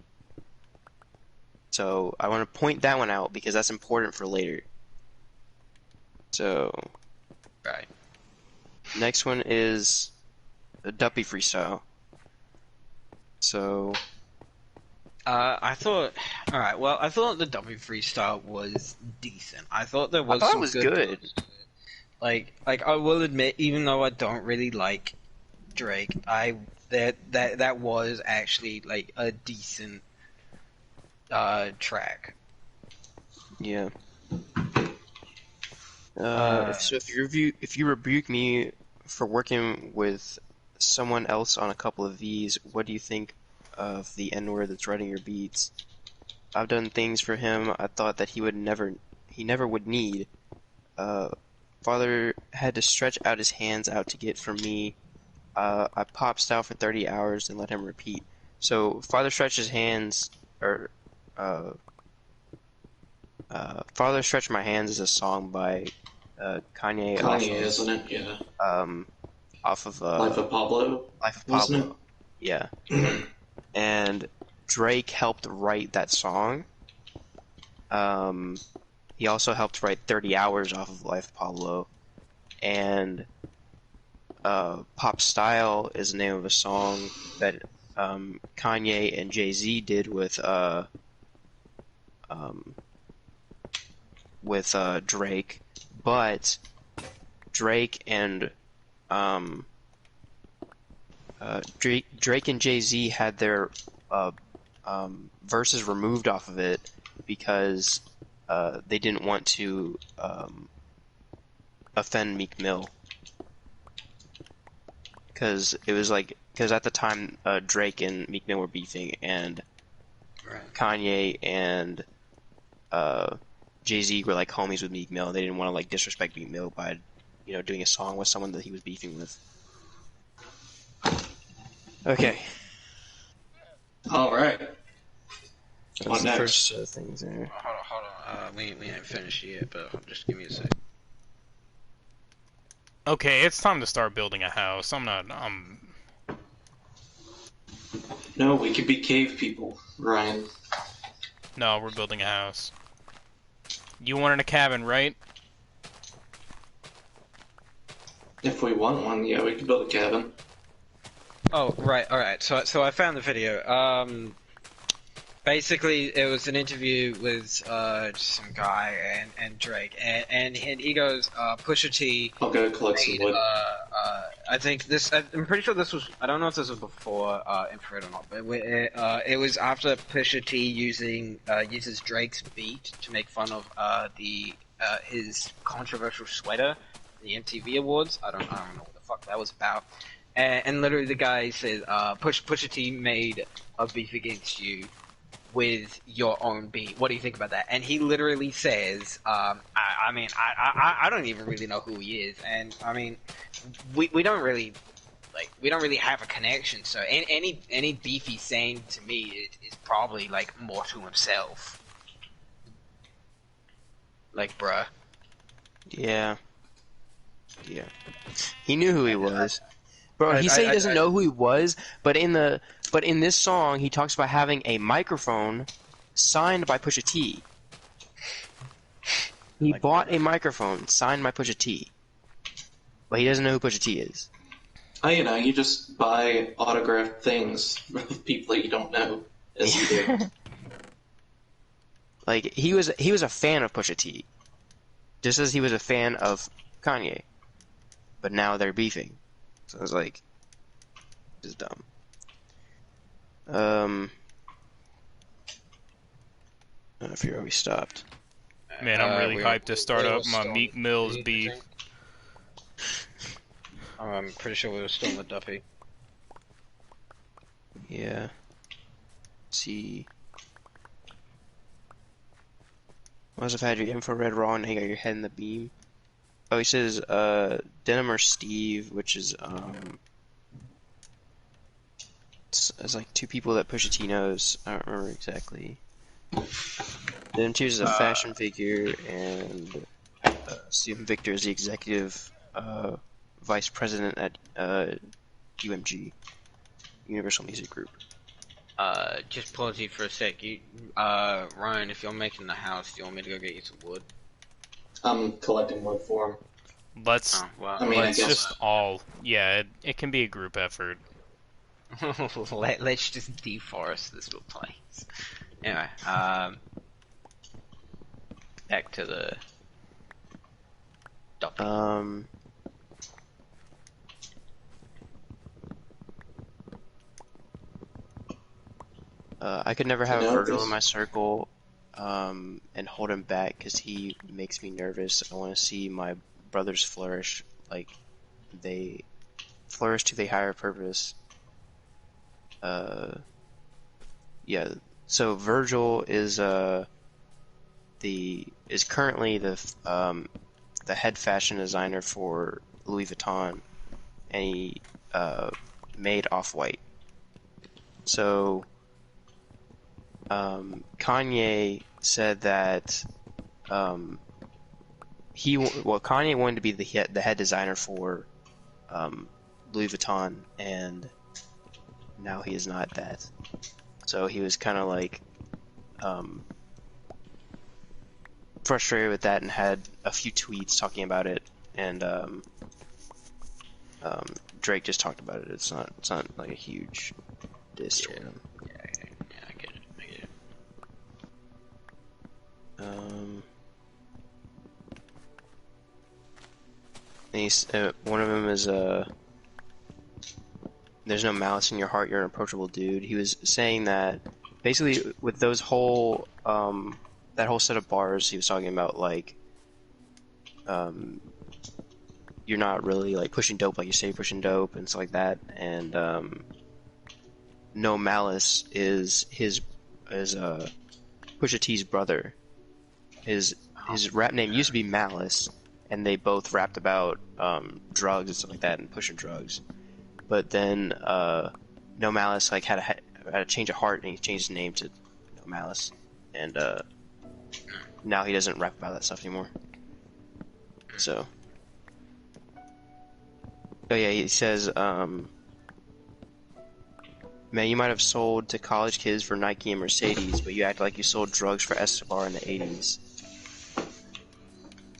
So I want to point that one out because that's important for later. So Right. next one is the Duppy freestyle. So I thought, all right. Well, I thought the W freestyle was decent. I thought there was thought it some was good. good. Like I will admit, even though I don't really like Drake, that was actually like a decent track. Yeah. So if you rebuke me for working with someone else on a couple of these, what do you think of the N-word that's writing your beats? I've done things for him I thought that he never would need. Father had to stretch out his hands out to get from me. I popped style for 30 hours and let him repeat. So Father stretched his hands, or Father Stretch My Hands is a song by Kanye. Kanye, isn't it? Yeah. Off of Life of Pablo. Life of wasn't Pablo. Yeah. And Drake helped write that song. He also helped write 30 Hours off of Life of Pablo. And Pop Style is the name of a song that Kanye and Jay-Z did with Drake, but Drake and Drake and Jay-Z had their verses removed off of it because they didn't want to offend Meek Mill, because at the time Drake and Meek Mill were beefing, and Right. Kanye and Jay-Z were like homies with Meek Mill. They didn't want to like disrespect Meek Mill by, doing a song with someone that he was beefing with. Okay. All right. That's What the next? first things there. Hold on. We ain't finished yet, but just give me a sec. Okay, it's time to start building a house. No, we could be cave people, Ryan. No, we're building a house. You wanted a cabin, right? If we want one, yeah, we could build a cabin. Oh, right, alright. So I found the video. Basically, it was an interview with some guy and Drake, and he goes, Pusha T I'll go collect some made, wood. I think this, I'm pretty sure this was, I don't know if this was before Infrared or not, but it was after Pusha T uses Drake's beat to make fun of his controversial sweater, the MTV Awards. I don't know what the fuck that was about. And literally the guy says, Pusha T made a beef against you with your own beat. What do you think about that? And he literally says, I don't even really know who he is. And I mean, we don't really have a connection. So any beef he's saying to me is probably like more to himself. Like, bruh. Yeah. He knew who he was. Bro, he said he doesn't know who he was, but in this song, he talks about having a microphone signed by Pusha T. He bought a microphone signed by Pusha T, but he doesn't know who Pusha T is. You just buy autographed things from people that you don't know, as you do. Like, he was a fan of Pusha T, just as he was a fan of Kanye, but now they're beefing. So I was like, this is dumb. I forget where we stopped. Man, I'm really hyped to start up my Meek Mill's beef. I'm pretty sure we were still in the Duffy. Yeah. Let's see. Must have had your infrared raw and you got your head in the beam. Oh, he says, Denim or Steve, which is, it's like two people that Pusha T knows. I don't remember exactly. Denim Tears is a fashion figure, and Stephen Victor is the executive vice president at UMG, Universal Music Group. Just pause you for a sec. Ryan, if you're making the house, do you want me to go get you some wood? I'm collecting wood for him. Let's Oh, well, I mean, I let's guess- just all yeah. It can be a group effort. let's just deforest this little place. Anyway, back to the topic. I could never have No, Virgil this- in my circle, and hold him back because he makes me nervous. I want to see my brothers flourish, like they flourish to their higher purpose. Yeah. So Virgil is currently the head fashion designer for Louis Vuitton, and he made Off-White. So Kanye said that Kanye wanted to be the head designer for Louis Vuitton, and now he is not that. So he was kind of like frustrated with that and had a few tweets talking about it, and Drake just talked about it. It's not like a huge diss toward him. Yeah, I get it. I get it. And one of them is there's no malice in your heart, you're an approachable dude. He was saying that basically with those whole that whole set of bars, he was talking about like you're not really like pushing dope like you say you're pushing dope and stuff like that, and No Malice is Pusha T's brother. His rap name used to be Malice, and they both rapped about drugs and stuff like that and pushing drugs. But then No Malice like had a change of heart, and he changed his name to No Malice, and now he doesn't rap about that stuff anymore. So, oh yeah, he says, man, you might have sold to college kids for Nike and Mercedes, but you act like you sold drugs for Escobar in the 80s.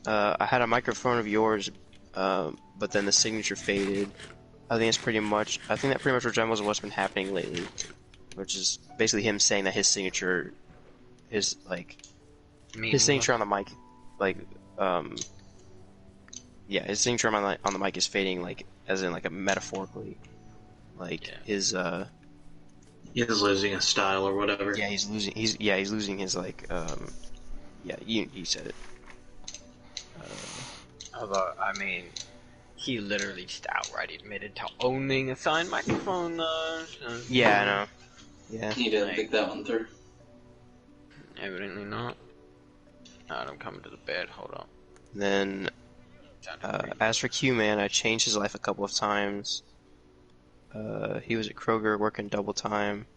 I had a microphone of yours, but then the signature faded. I think that pretty much resembles what's been happening lately, which is basically him saying that his signature is like his signature on the mic, like yeah, his signature on the mic is fading, like as in like a metaphorically, like his He's losing his style or whatever. yeah, he's losing his like yeah, you said it. Although, I mean, he literally just outright admitted to owning a signed microphone, though. So. Yeah, I know. Yeah. He didn't think that one through. Evidently not. Alright, I'm coming to the bed. Hold on. Then, as for Q Man, I changed his life a couple of times. He was at Kroger working double time.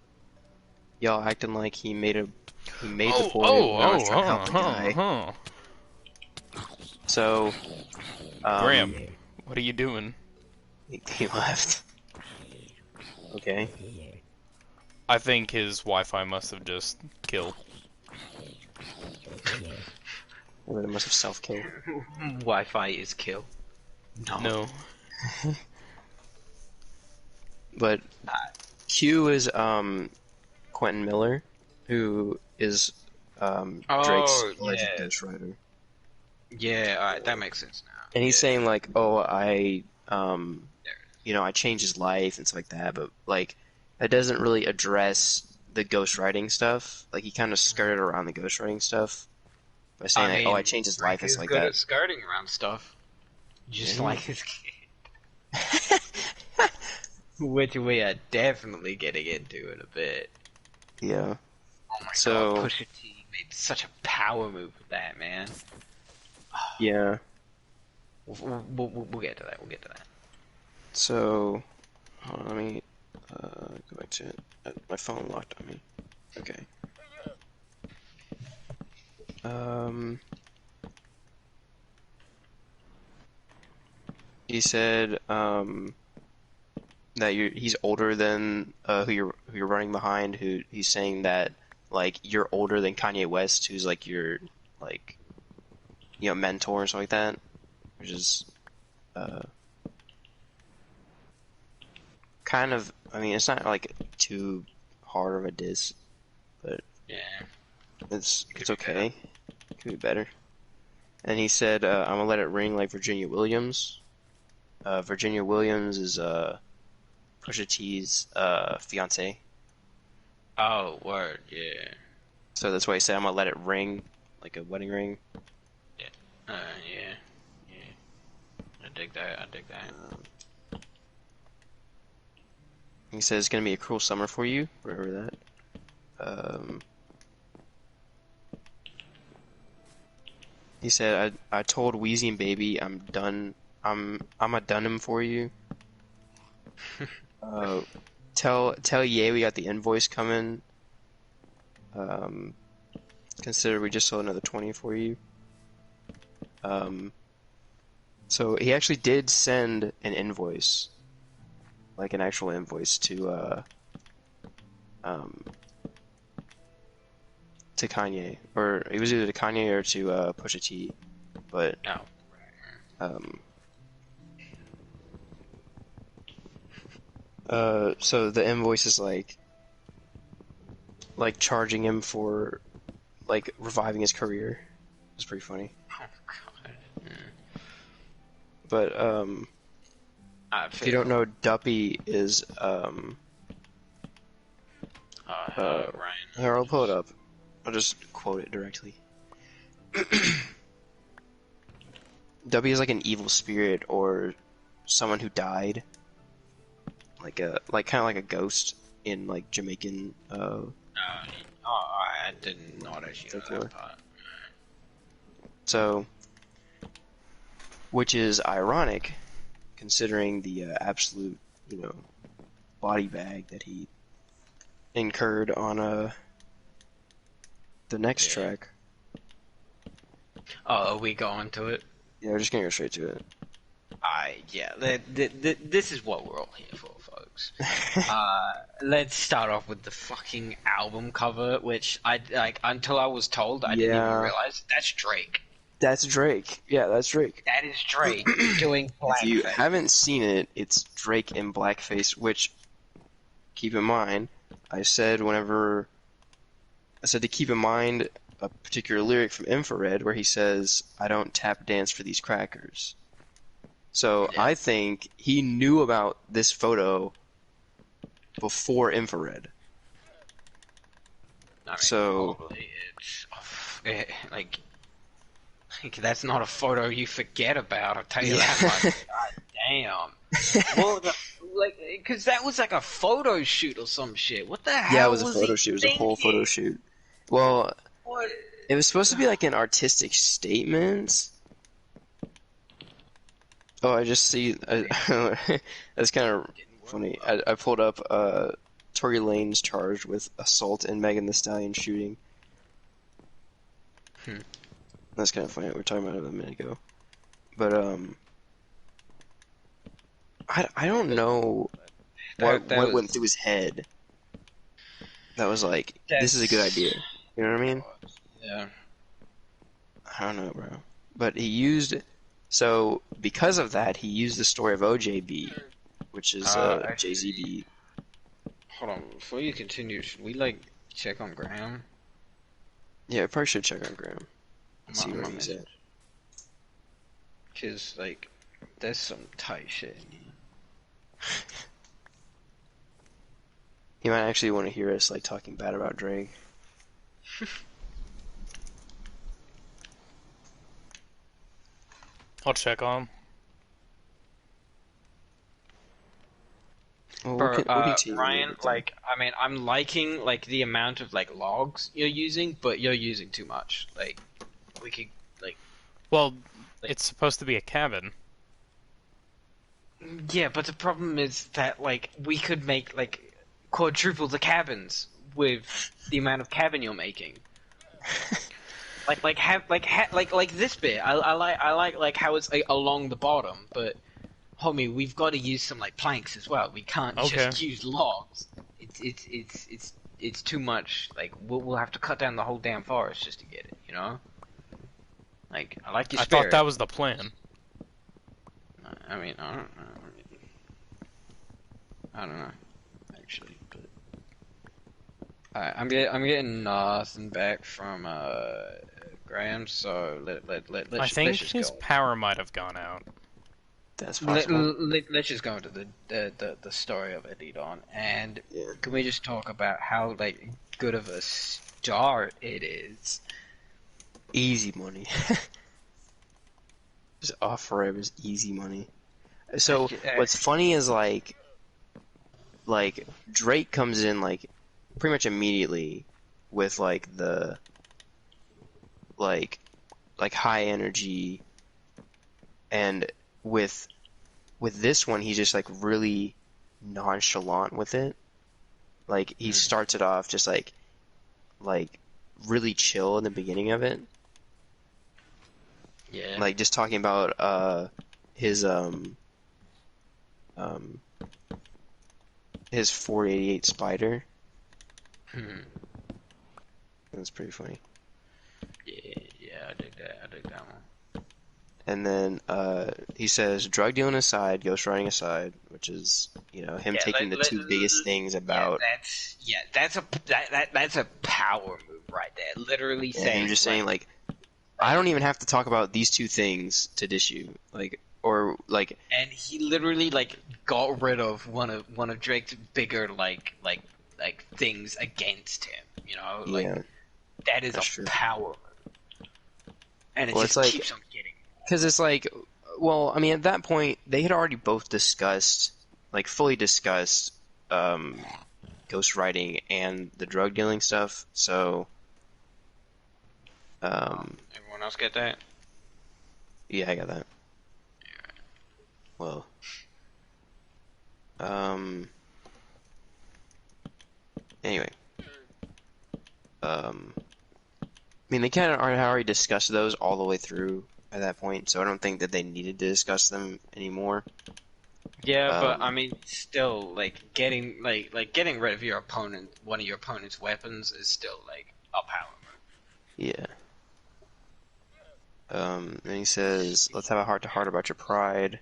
Y'all acting like he made the boy when I was trying to help the guy. So, Graham, what are you doing? he left. Okay. I think his Wi-Fi must have just killed. Or they must have self-killed. Wi-Fi is kill. No. But Q is Quentin Miller, who is Drake's alleged ghostwriter. Yeah, alright, that makes sense now. And he's saying like, oh, I changed his life and stuff like that, but like that doesn't really address the ghostwriting stuff. Like he kind of skirted around the ghostwriting stuff by saying, I changed his life and stuff like good that. at skirting around stuff. Just like his kid. Which we are definitely getting into in a bit. Yeah. Oh my So- god, Pusha T made such a power move with that, man. Yeah. We'll get to that. We'll get to that. So, hold on, let me go back to it. My phone locked on me. Okay. He said, that he's older than who you're running behind. Who he's saying that like you're older than Kanye West, who's like your like mentor or something like that, which is kind of. I mean, it's not like too hard of a diss, but Yeah. it's okay. Could be better. And he said, "I'm gonna let it ring like Virginia Williams." Virginia Williams is Pusha T's fiance, Oh, word, yeah. so that's why he said, "I'm gonna let it ring like a wedding ring." Yeah. Yeah. I dig that. I dig that. He says it's gonna be a cruel summer for you. Remember that. He said, I told Weezy and Baby I'm done. I'm a done him for you. Tell Ye we got the invoice coming. Consider we just sold another 20 for you. So he actually did send an invoice, like an actual invoice to Kanye, or it was either to Kanye or to Pusha T, but No. So the invoice is like charging him for like reviving his career. It's pretty funny. Oh, God. But if you don't know, Duppy is Ryan. here, I'll pull it up. I'll just quote it directly. Duppy is like an evil spirit or someone who died, like kind of like a ghost in like Jamaican. I did not actually know Folklore. that part. So, which is ironic, considering the absolute body bag that he incurred on the next track. Oh, are we going to it? Yeah, we're just gonna go straight to it. This is what we're all here for, folks. Let's start off with the fucking album cover, which I like until I was told I didn't even realize that's Drake. That's Drake. Yeah, that's Drake. That is Drake doing blackface. If you haven't seen it, it's Drake in blackface, which, keep in mind, I said to keep in mind a particular lyric from Infrared where he says, "I don't tap dance for these crackers." So Yeah. I think he knew about this photo before Infrared. I mean, So- probably like that's not a photo you forget about. I'll tell you that much. God damn. Well, because that was like a photo shoot or some shit. What the hell? Yeah, it was a was photo he shoot. It was a whole thinking? photo shoot. Well, What? it was supposed to be like an artistic statement. Oh, I just see. That's kind of funny. I pulled up Tory Lanez charged with assault in Megan Thee Stallion shooting. That's kind of funny. We were talking about it a minute ago. But I don't know what went through his head. That was like, this is a good idea. You know what I mean? Yeah. I don't know, bro. But he used, so because of that, he used the story of OJB, which is Jay-Z beat. Hold on. Before you continue, should we check on Graham? Yeah, I probably should check on Graham. See My where he's man. at. Cause there's some tight shit in here. He might actually want to hear us talking bad about Drake. I'll check on him. Well, Bro, we'll continue Ryan, with them. I'm liking the amount of logs you're using, but you're using too much. We could Well, it's supposed to be a cabin. yeah, but the problem is that we could make quadruple the cabins with the amount of cabin you're making. Have this bit. I like how it's along the bottom, but homie, we've got to use some like planks as well. We can't Okay. just use logs. It's too much. Like we'll have to cut down the whole damn forest just to get it. You know. Like I like your I spirit. thought that was the plan. I mean, I don't know. I don't know, actually. But alright, I'm getting nothing back from Graham, so let's I think just his go. power might have gone out. That's possible. Let's just go into the story of Edidon, and Yeah. can we just talk about how like good of a start it is? Easy money. Just off forever is easy money. So what's funny is like Drake comes in like pretty much immediately with like the like high energy, and with this one he's just like really nonchalant with it. Like he starts it off just like really chill in the beginning of it. Yeah. Like just talking about his 488 Spider. That's pretty funny. Yeah, I dig that one. And then he says, drug dealing aside, ghost riding aside, which is him taking the two biggest things about. That's a power move right there. Literally And saying. him just saying like, I don't even have to talk about these two things to dish you, And he literally like got rid of one of Drake's bigger like things against him. You know, like yeah, that is that's a true. power move. And it Well, just it's like- keeps on getting. because it's like, well, I mean, at that point they had already both discussed, like fully discussed, ghost writing and the drug dealing stuff. So, Everyone else get that? yeah, I got that. Well, anyway, I mean, they kind of already discussed those all the way through at that point, so I don't think that they needed to discuss them anymore. Yeah, but Um, I mean, still, like getting getting rid of one of your opponent's weapons is still like a power move. Yeah. Then he says, let's have a heart-to-heart about your pride.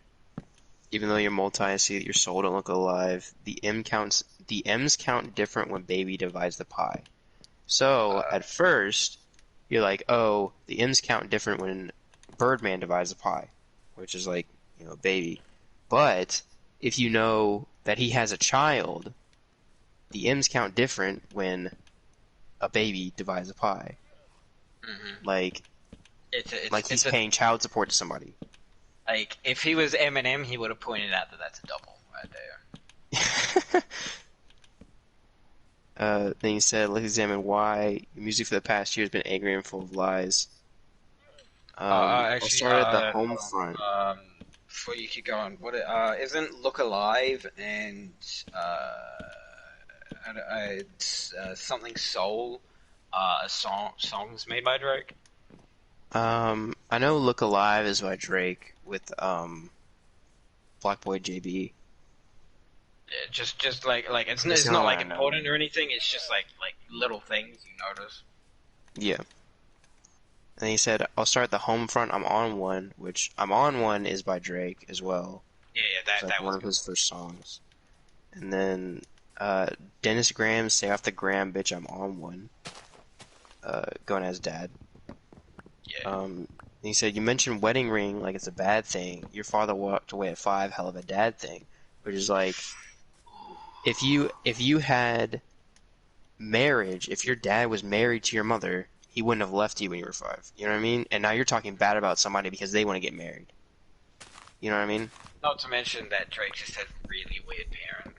Even though you're multi, I see that your soul don't look alive. The M's count different when baby divides the pie. So, at first, you're like, oh, the M's count different when Birdman divides the pie, which is like, baby. But, if you know that he has a child, the M's count different when a baby divides a pie. Mm-hmm. Like he's paying child support to somebody. Like if he was Eminem, he would have pointed out that that's a double right there. Then he said, let's examine why your music for the past year has been angry and full of lies. I'll start at the home front. Before you keep going, isn't Look Alive and Something Soul songs made by Drake? I know Look Alive is by Drake with Black Boy JB. Yeah, just like it's That's not all like I know. important or anything. It's just like little things you notice. Yeah. And he said, I'll start at the home front. I'm on one, which I'm on one is by Drake as well. Yeah, It's like that one was of his first songs. And then Dennis Graham, Stay Off the Gram, Bitch, I'm on one. Going as dad. Yeah. He said, you mentioned wedding ring like it's a bad thing. Your father walked away at 5, hell of a dad thing. Which is like, if you had marriage, if your dad was married to your mother, he wouldn't have left you when you were 5. You know what I mean? And now you're talking bad about somebody because they want to get married. You know what I mean? Not to mention that Drake just has really weird parents.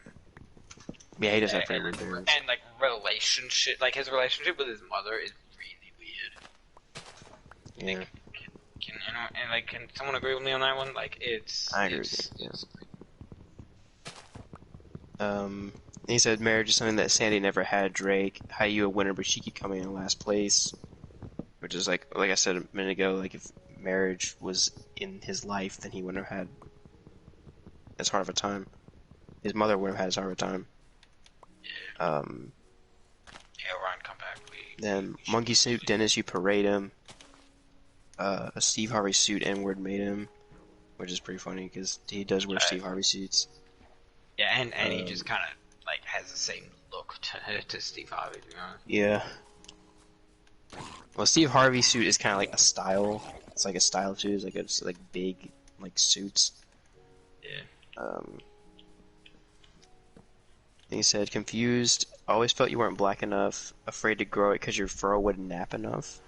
Yeah, he does have and, favorite parents. and like relationship, like his relationship with his mother is really weird. Yeah. Can someone agree with me on that one? Like I agree with you, he said marriage is something that Sandy never had. Drake, how you a winner, but she keep coming in last place, which is like I said a minute ago. Like if marriage was in his life, then he wouldn't have had as hard of a time. His mother wouldn't have had as hard of a time. Yeah, Ryan, come back, please. Then Monkey Suit Dennis, you parade him. Steve Harvey suit N-word made him, which is pretty funny because he does wear Steve Harvey suits. Yeah, and he just kind of like has the same look to Steve Harvey, to be honest. Yeah. Well, Steve Harvey suit is kind of like a style. It's like a style suit. It's like big like suits. Yeah. He said, confused. Always felt you weren't black enough. Afraid to grow it because your fur wouldn't nap enough.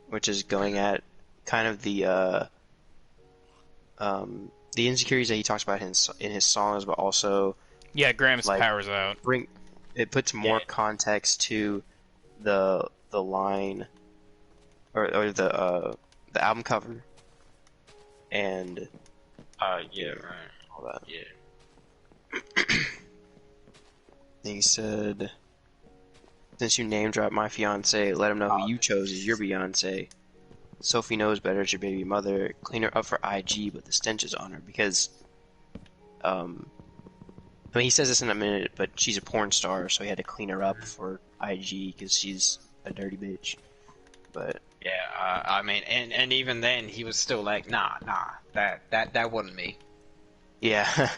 Which is going at kind of the insecurities that he talks about in his songs, but also Yeah, Graham's like, powers out. It puts more context to the line or the album cover and yeah, right. all that. Yeah. He said, since you name dropped my fiance, let him know who you chose as your Beyonce. Sophie knows better, it's your baby mother. Clean her up for IG, but the stench is on her because, I mean, he says this in a minute, but she's a porn star, so he had to clean her up for IG because she's a dirty bitch. But Yeah, I mean, and even then, he was still like, nah, that wasn't me. yeah.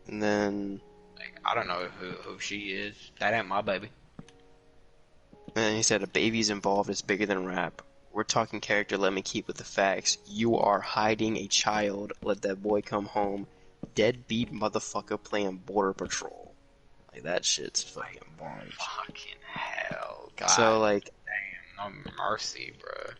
And then Like, I don't know who she is. That ain't my baby. he said, a baby's involved is bigger than rap. We're talking character, let me keep with the facts. You are hiding a child, let that boy come home. Deadbeat motherfucker playing Border Patrol. Like, that shit's fucking boring. Fucking hell, God. So, like, damn, no mercy, bro.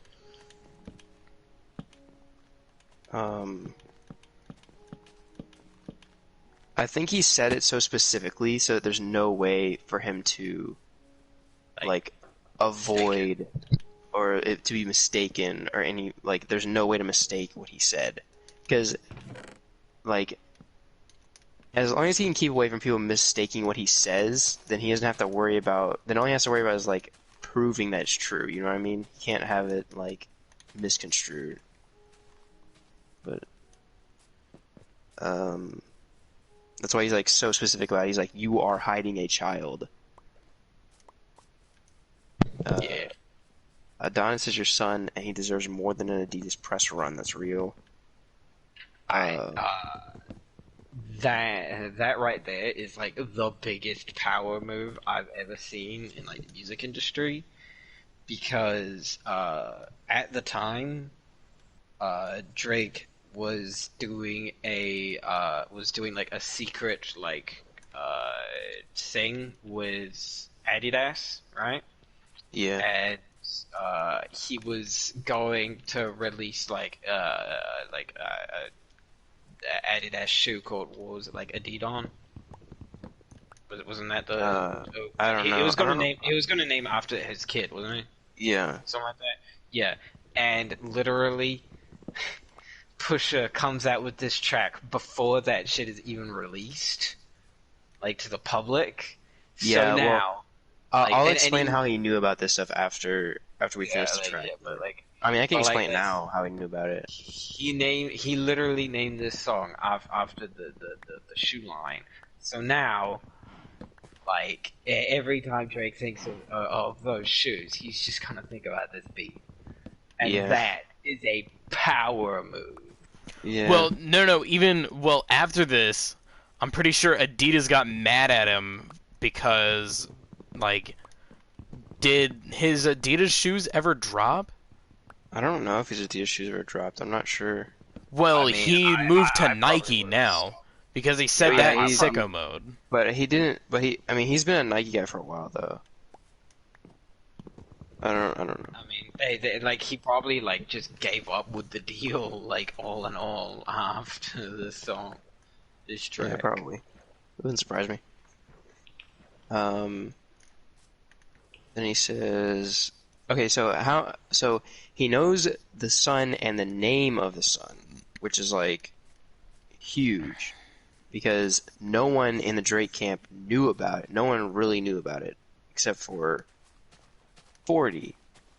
I think he said it so specifically so that there's no way for him to, like avoid or it to be mistaken or any, like, there's no way to mistake what he said. Because, like, as long as he can keep away from people mistaking what he says, then he doesn't have to worry about, then all he has to worry about is, like, proving that it's true, you know what I mean? He can't have it, like, misconstrued. But, that's why he's, like, so specific about it. He's like, you are hiding a child. Yeah. Adonis is your son, and he deserves more than an Adidas press run. That's real. That right there is like the biggest power move I've ever seen in like the music industry, because at the time, Drake was doing like a secret like thing with Adidas, right? Yeah. And he was going to release like Adidas shoe called, what was it, like Adidon? Wasn't that the? I don't know. He was gonna name after his kid, wasn't he? Yeah. Something like that. Yeah, and literally, Pusha comes out with this track before that shit is even released, like to the public. Yeah, So well, now, I'll and explain he- how he knew about this stuff after we finish the like, track. yeah, but like. I mean, I can but, like, explain now how he knew about it. He literally named this song after the shoe line. So now, like every time Drake thinks of those shoes, he's just gonna think about this beat, and Yeah. that is a power move. Yeah. Well, no. Well, after this, I'm pretty sure Adidas got mad at him because, like, did his Adidas shoes ever drop? I don't know if his Adidas shoes were dropped. I'm not sure. Well, I mean, he I moved to probably Nike would. now because he said Yeah, that in he's- sicko mode. But he didn't. But I mean, he's been a Nike guy for a while though. I don't know. I mean, they like he probably like just gave up with the deal, like all in all, after this song, this track. Yeah, probably. It wouldn't surprise me. Then he says, okay, so he knows the son and the name of the son, which is like huge, because no one in the Drake camp knew about it. No one really knew about it except for 40.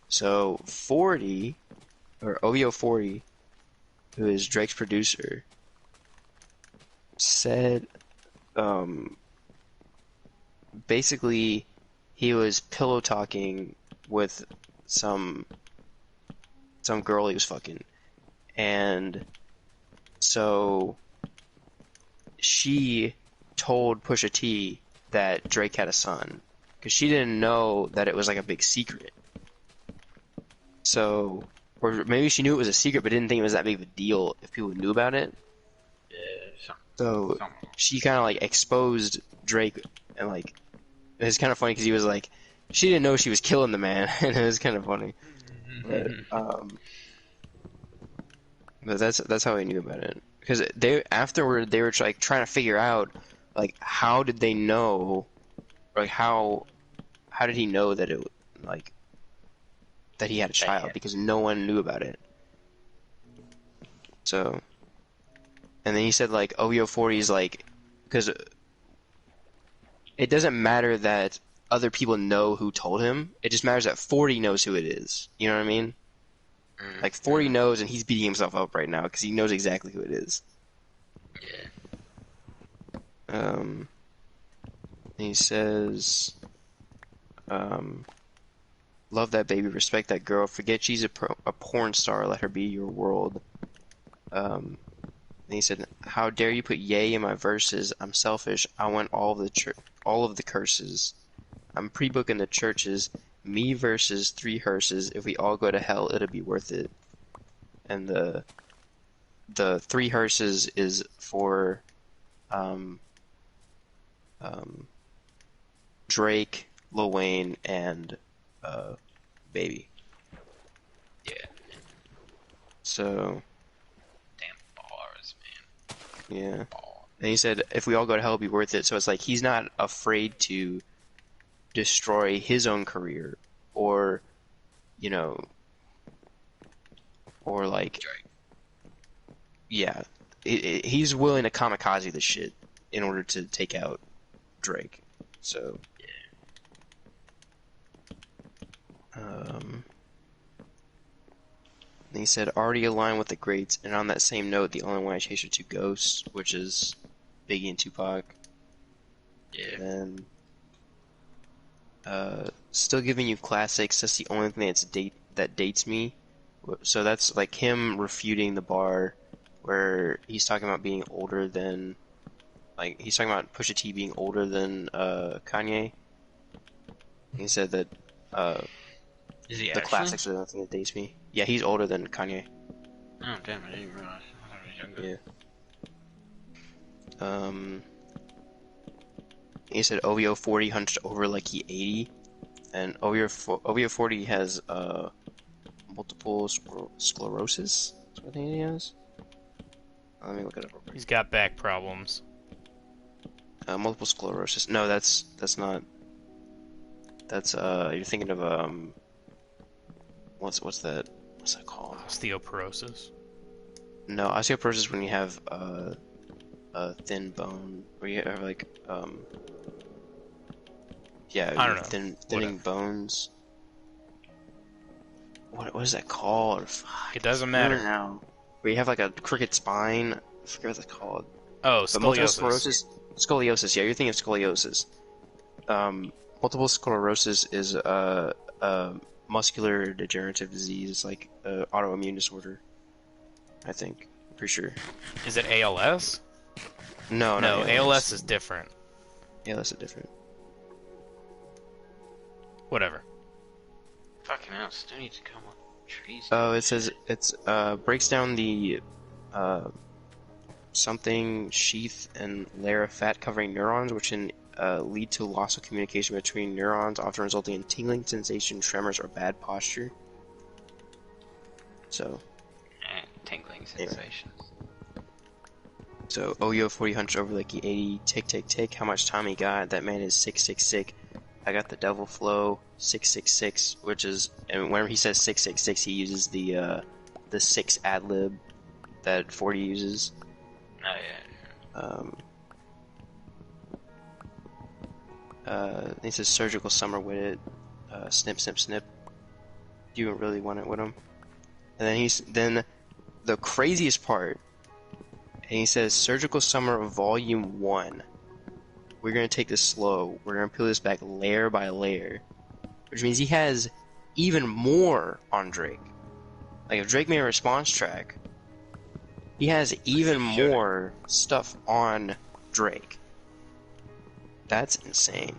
So 40, or OVO 40, who is Drake's producer, said, basically, he was pillow talking with some girl he was fucking, and so she told Pusha T that Drake had a son, because she didn't know that it was like a big secret. So, or maybe she knew it was a secret, but didn't think it was that big of a deal if people knew about it. Yeah, So she kind of like exposed Drake, and like it was kind of funny because he was like, she didn't know she was killing the man, and it was kind of funny. But that's how I knew about it, because they afterward they were like trying to figure out like how did they know, like how did he know that it like that he had a child, because no one knew about it. So, and then he said like OVO 40 is like, because it doesn't matter that other people know who told him, it just matters that 40 knows who it is. You know what I mean? Like 40 knows, and he's beating himself up right now because he knows exactly who it is. Yeah. He says, love that baby, respect that girl, forget she's a porn star, let her be your world. And he said, how dare you put yay in my verses, I'm selfish, I want all of the curses. I'm pre-booking the churches, me versus 3 hearses, if we all go to hell, it'll be worth it. And the 3 hearses is for Drake, Lil Wayne, and Baby. Yeah. So Damn bars, man. yeah. Bars. And he said, if we all go to hell, it'll be worth it. So it's like he's not afraid to destroy his own career, or, you know, or like, Drake. yeah, he's willing to kamikaze this shit in order to take out Drake. So, and he said, already aligned with the greats, and on that same note, the only one I chase are 2 ghosts, which is Biggie and Tupac. Yeah. And then, still giving you classics, that's the only thing that dates me. So that's like him refuting the bar where he's talking about being older than, like, he's talking about Pusha T being older than Kanye. He said that Is he the actually? classics are the only thing that dates me. Yeah, he's older than Kanye. Oh damn! I didn't realize. I thought he was younger. Yeah. He said OVO 40 hunched over like he 80, and OVO 40 has multiple sclerosis. That's what I think he has. Let me look it up real quick. He's got back problems. Multiple sclerosis. No, that's not. That's you're thinking of what's that? What's that called? Osteoporosis. No, osteoporosis is when you have a thin bone, or you have like yeah, I don't know. thinning bones. What is that called? It doesn't I don't matter. know. Where you have like a crooked spine. I forget what that's called. Oh, But multiple scoliosis. sclerosis. Scoliosis. Yeah, you're thinking of scoliosis. Multiple sclerosis is a muscular degenerative disease. It's like an autoimmune disorder. I think. Pretty sure. Is it ALS? No, No, not ALS is different. ALS is different. Whatever. Fucking hell! Still need to come on trees. Oh, it says it's breaks down the something sheath and layer of fat covering neurons, which can lead to loss of communication between neurons, often resulting in tingling sensation, tremors, or bad posture. So, Tingling sensations. so OYO 40 hunched over like he 80, tick tick tick. How much time he got? That man is 666. I got the devil flow 666, which is, and whenever he says 666, he uses the 6 ad lib that 40 uses. Oh yeah. He says surgical summer with it. Snip snip snip. You really want it with him. And then the craziest part, and he says Surgical Summer Volume 1. We're gonna take this slow. We're gonna peel this back layer by layer. Which means he has even more on Drake. Like if Drake made a response track, he has even more stuff on Drake. That's insane.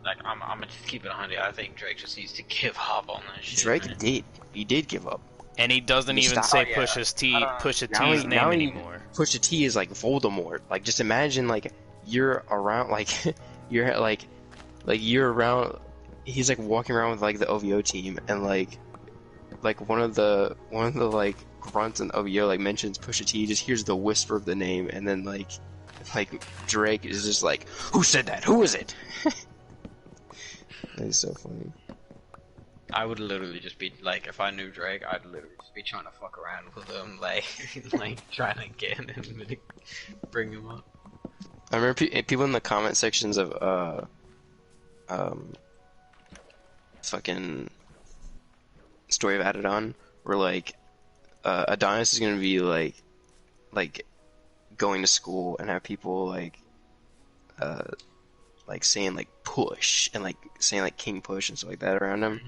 Like, I'm gonna just keep it 100. I think Drake just needs to give up on that shit. Drake man. did. He did give up. And he doesn't He even stopped. say Oh, yeah. Pusha Now T's he- name now he- anymore. Pusha T is like Voldemort. Like just imagine like you're around like you're like you're around. He's like walking around with like the OVO team and like one of the like grunts in OVO like mentions Pusha T. Just hears the whisper of the name and then like Drake is just like, who said that? Who is it? That's so funny. I would literally just be like, if I knew Drake, I'd literally just be trying to fuck around with him, like, like trying to get him to bring him up. I remember people in the comment sections of fucking Story of Adidon were like, Adonis is gonna be like going to school and have people like saying like push and like saying like King Push and stuff like that around him.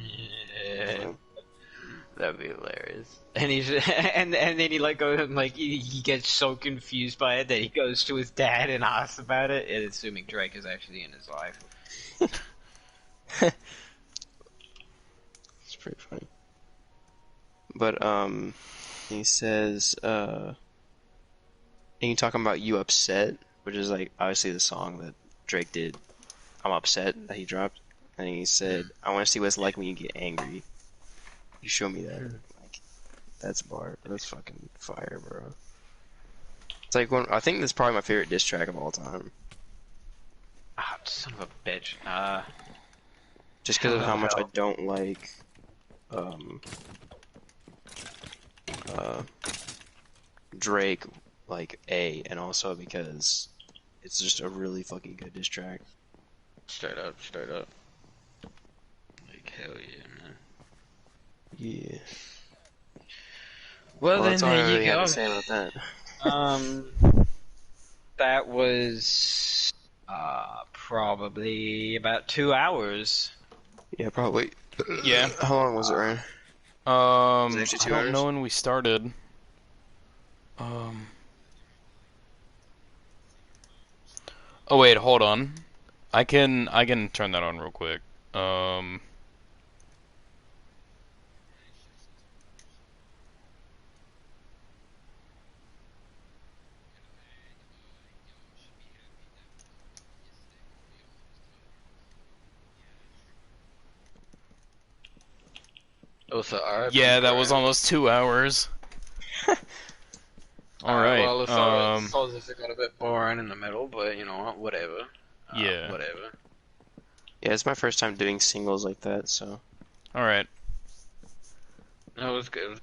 Yeah. That'd be hilarious. And he's and then he like goes and like he gets so confused by it that he goes to his dad and asks about it, and assuming Drake is actually in his life. It's pretty funny. But he says and you talking about You Upset, which is like obviously the song that Drake did. I'm upset that he dropped, and he said, "I want to see what it's like when you get angry. You show me that." Like, that's bar. That's fucking fire, bro. It's like I think that's probably my favorite diss track of all time, Ah, son of a bitch. just because of how much I don't like Drake, like and also because it's just a really fucking good diss track. Straight up. Like hell yeah, man. Yeah. Well, then That's all I there really you have go. to say about that. That was probably about 2 hours. Yeah, probably. Yeah. How long was it, Ryan? I actually 2 don't hours? know when we started. Oh wait, hold on. I can turn that on real quick. Also, alright. Yeah, that was almost 2 hours. All right. Well, it's as if it got a bit boring in the middle, but you know what? Whatever. Yeah. Whatever. Yeah, it's my first time doing singles like that, so. All right. No, it was good. It was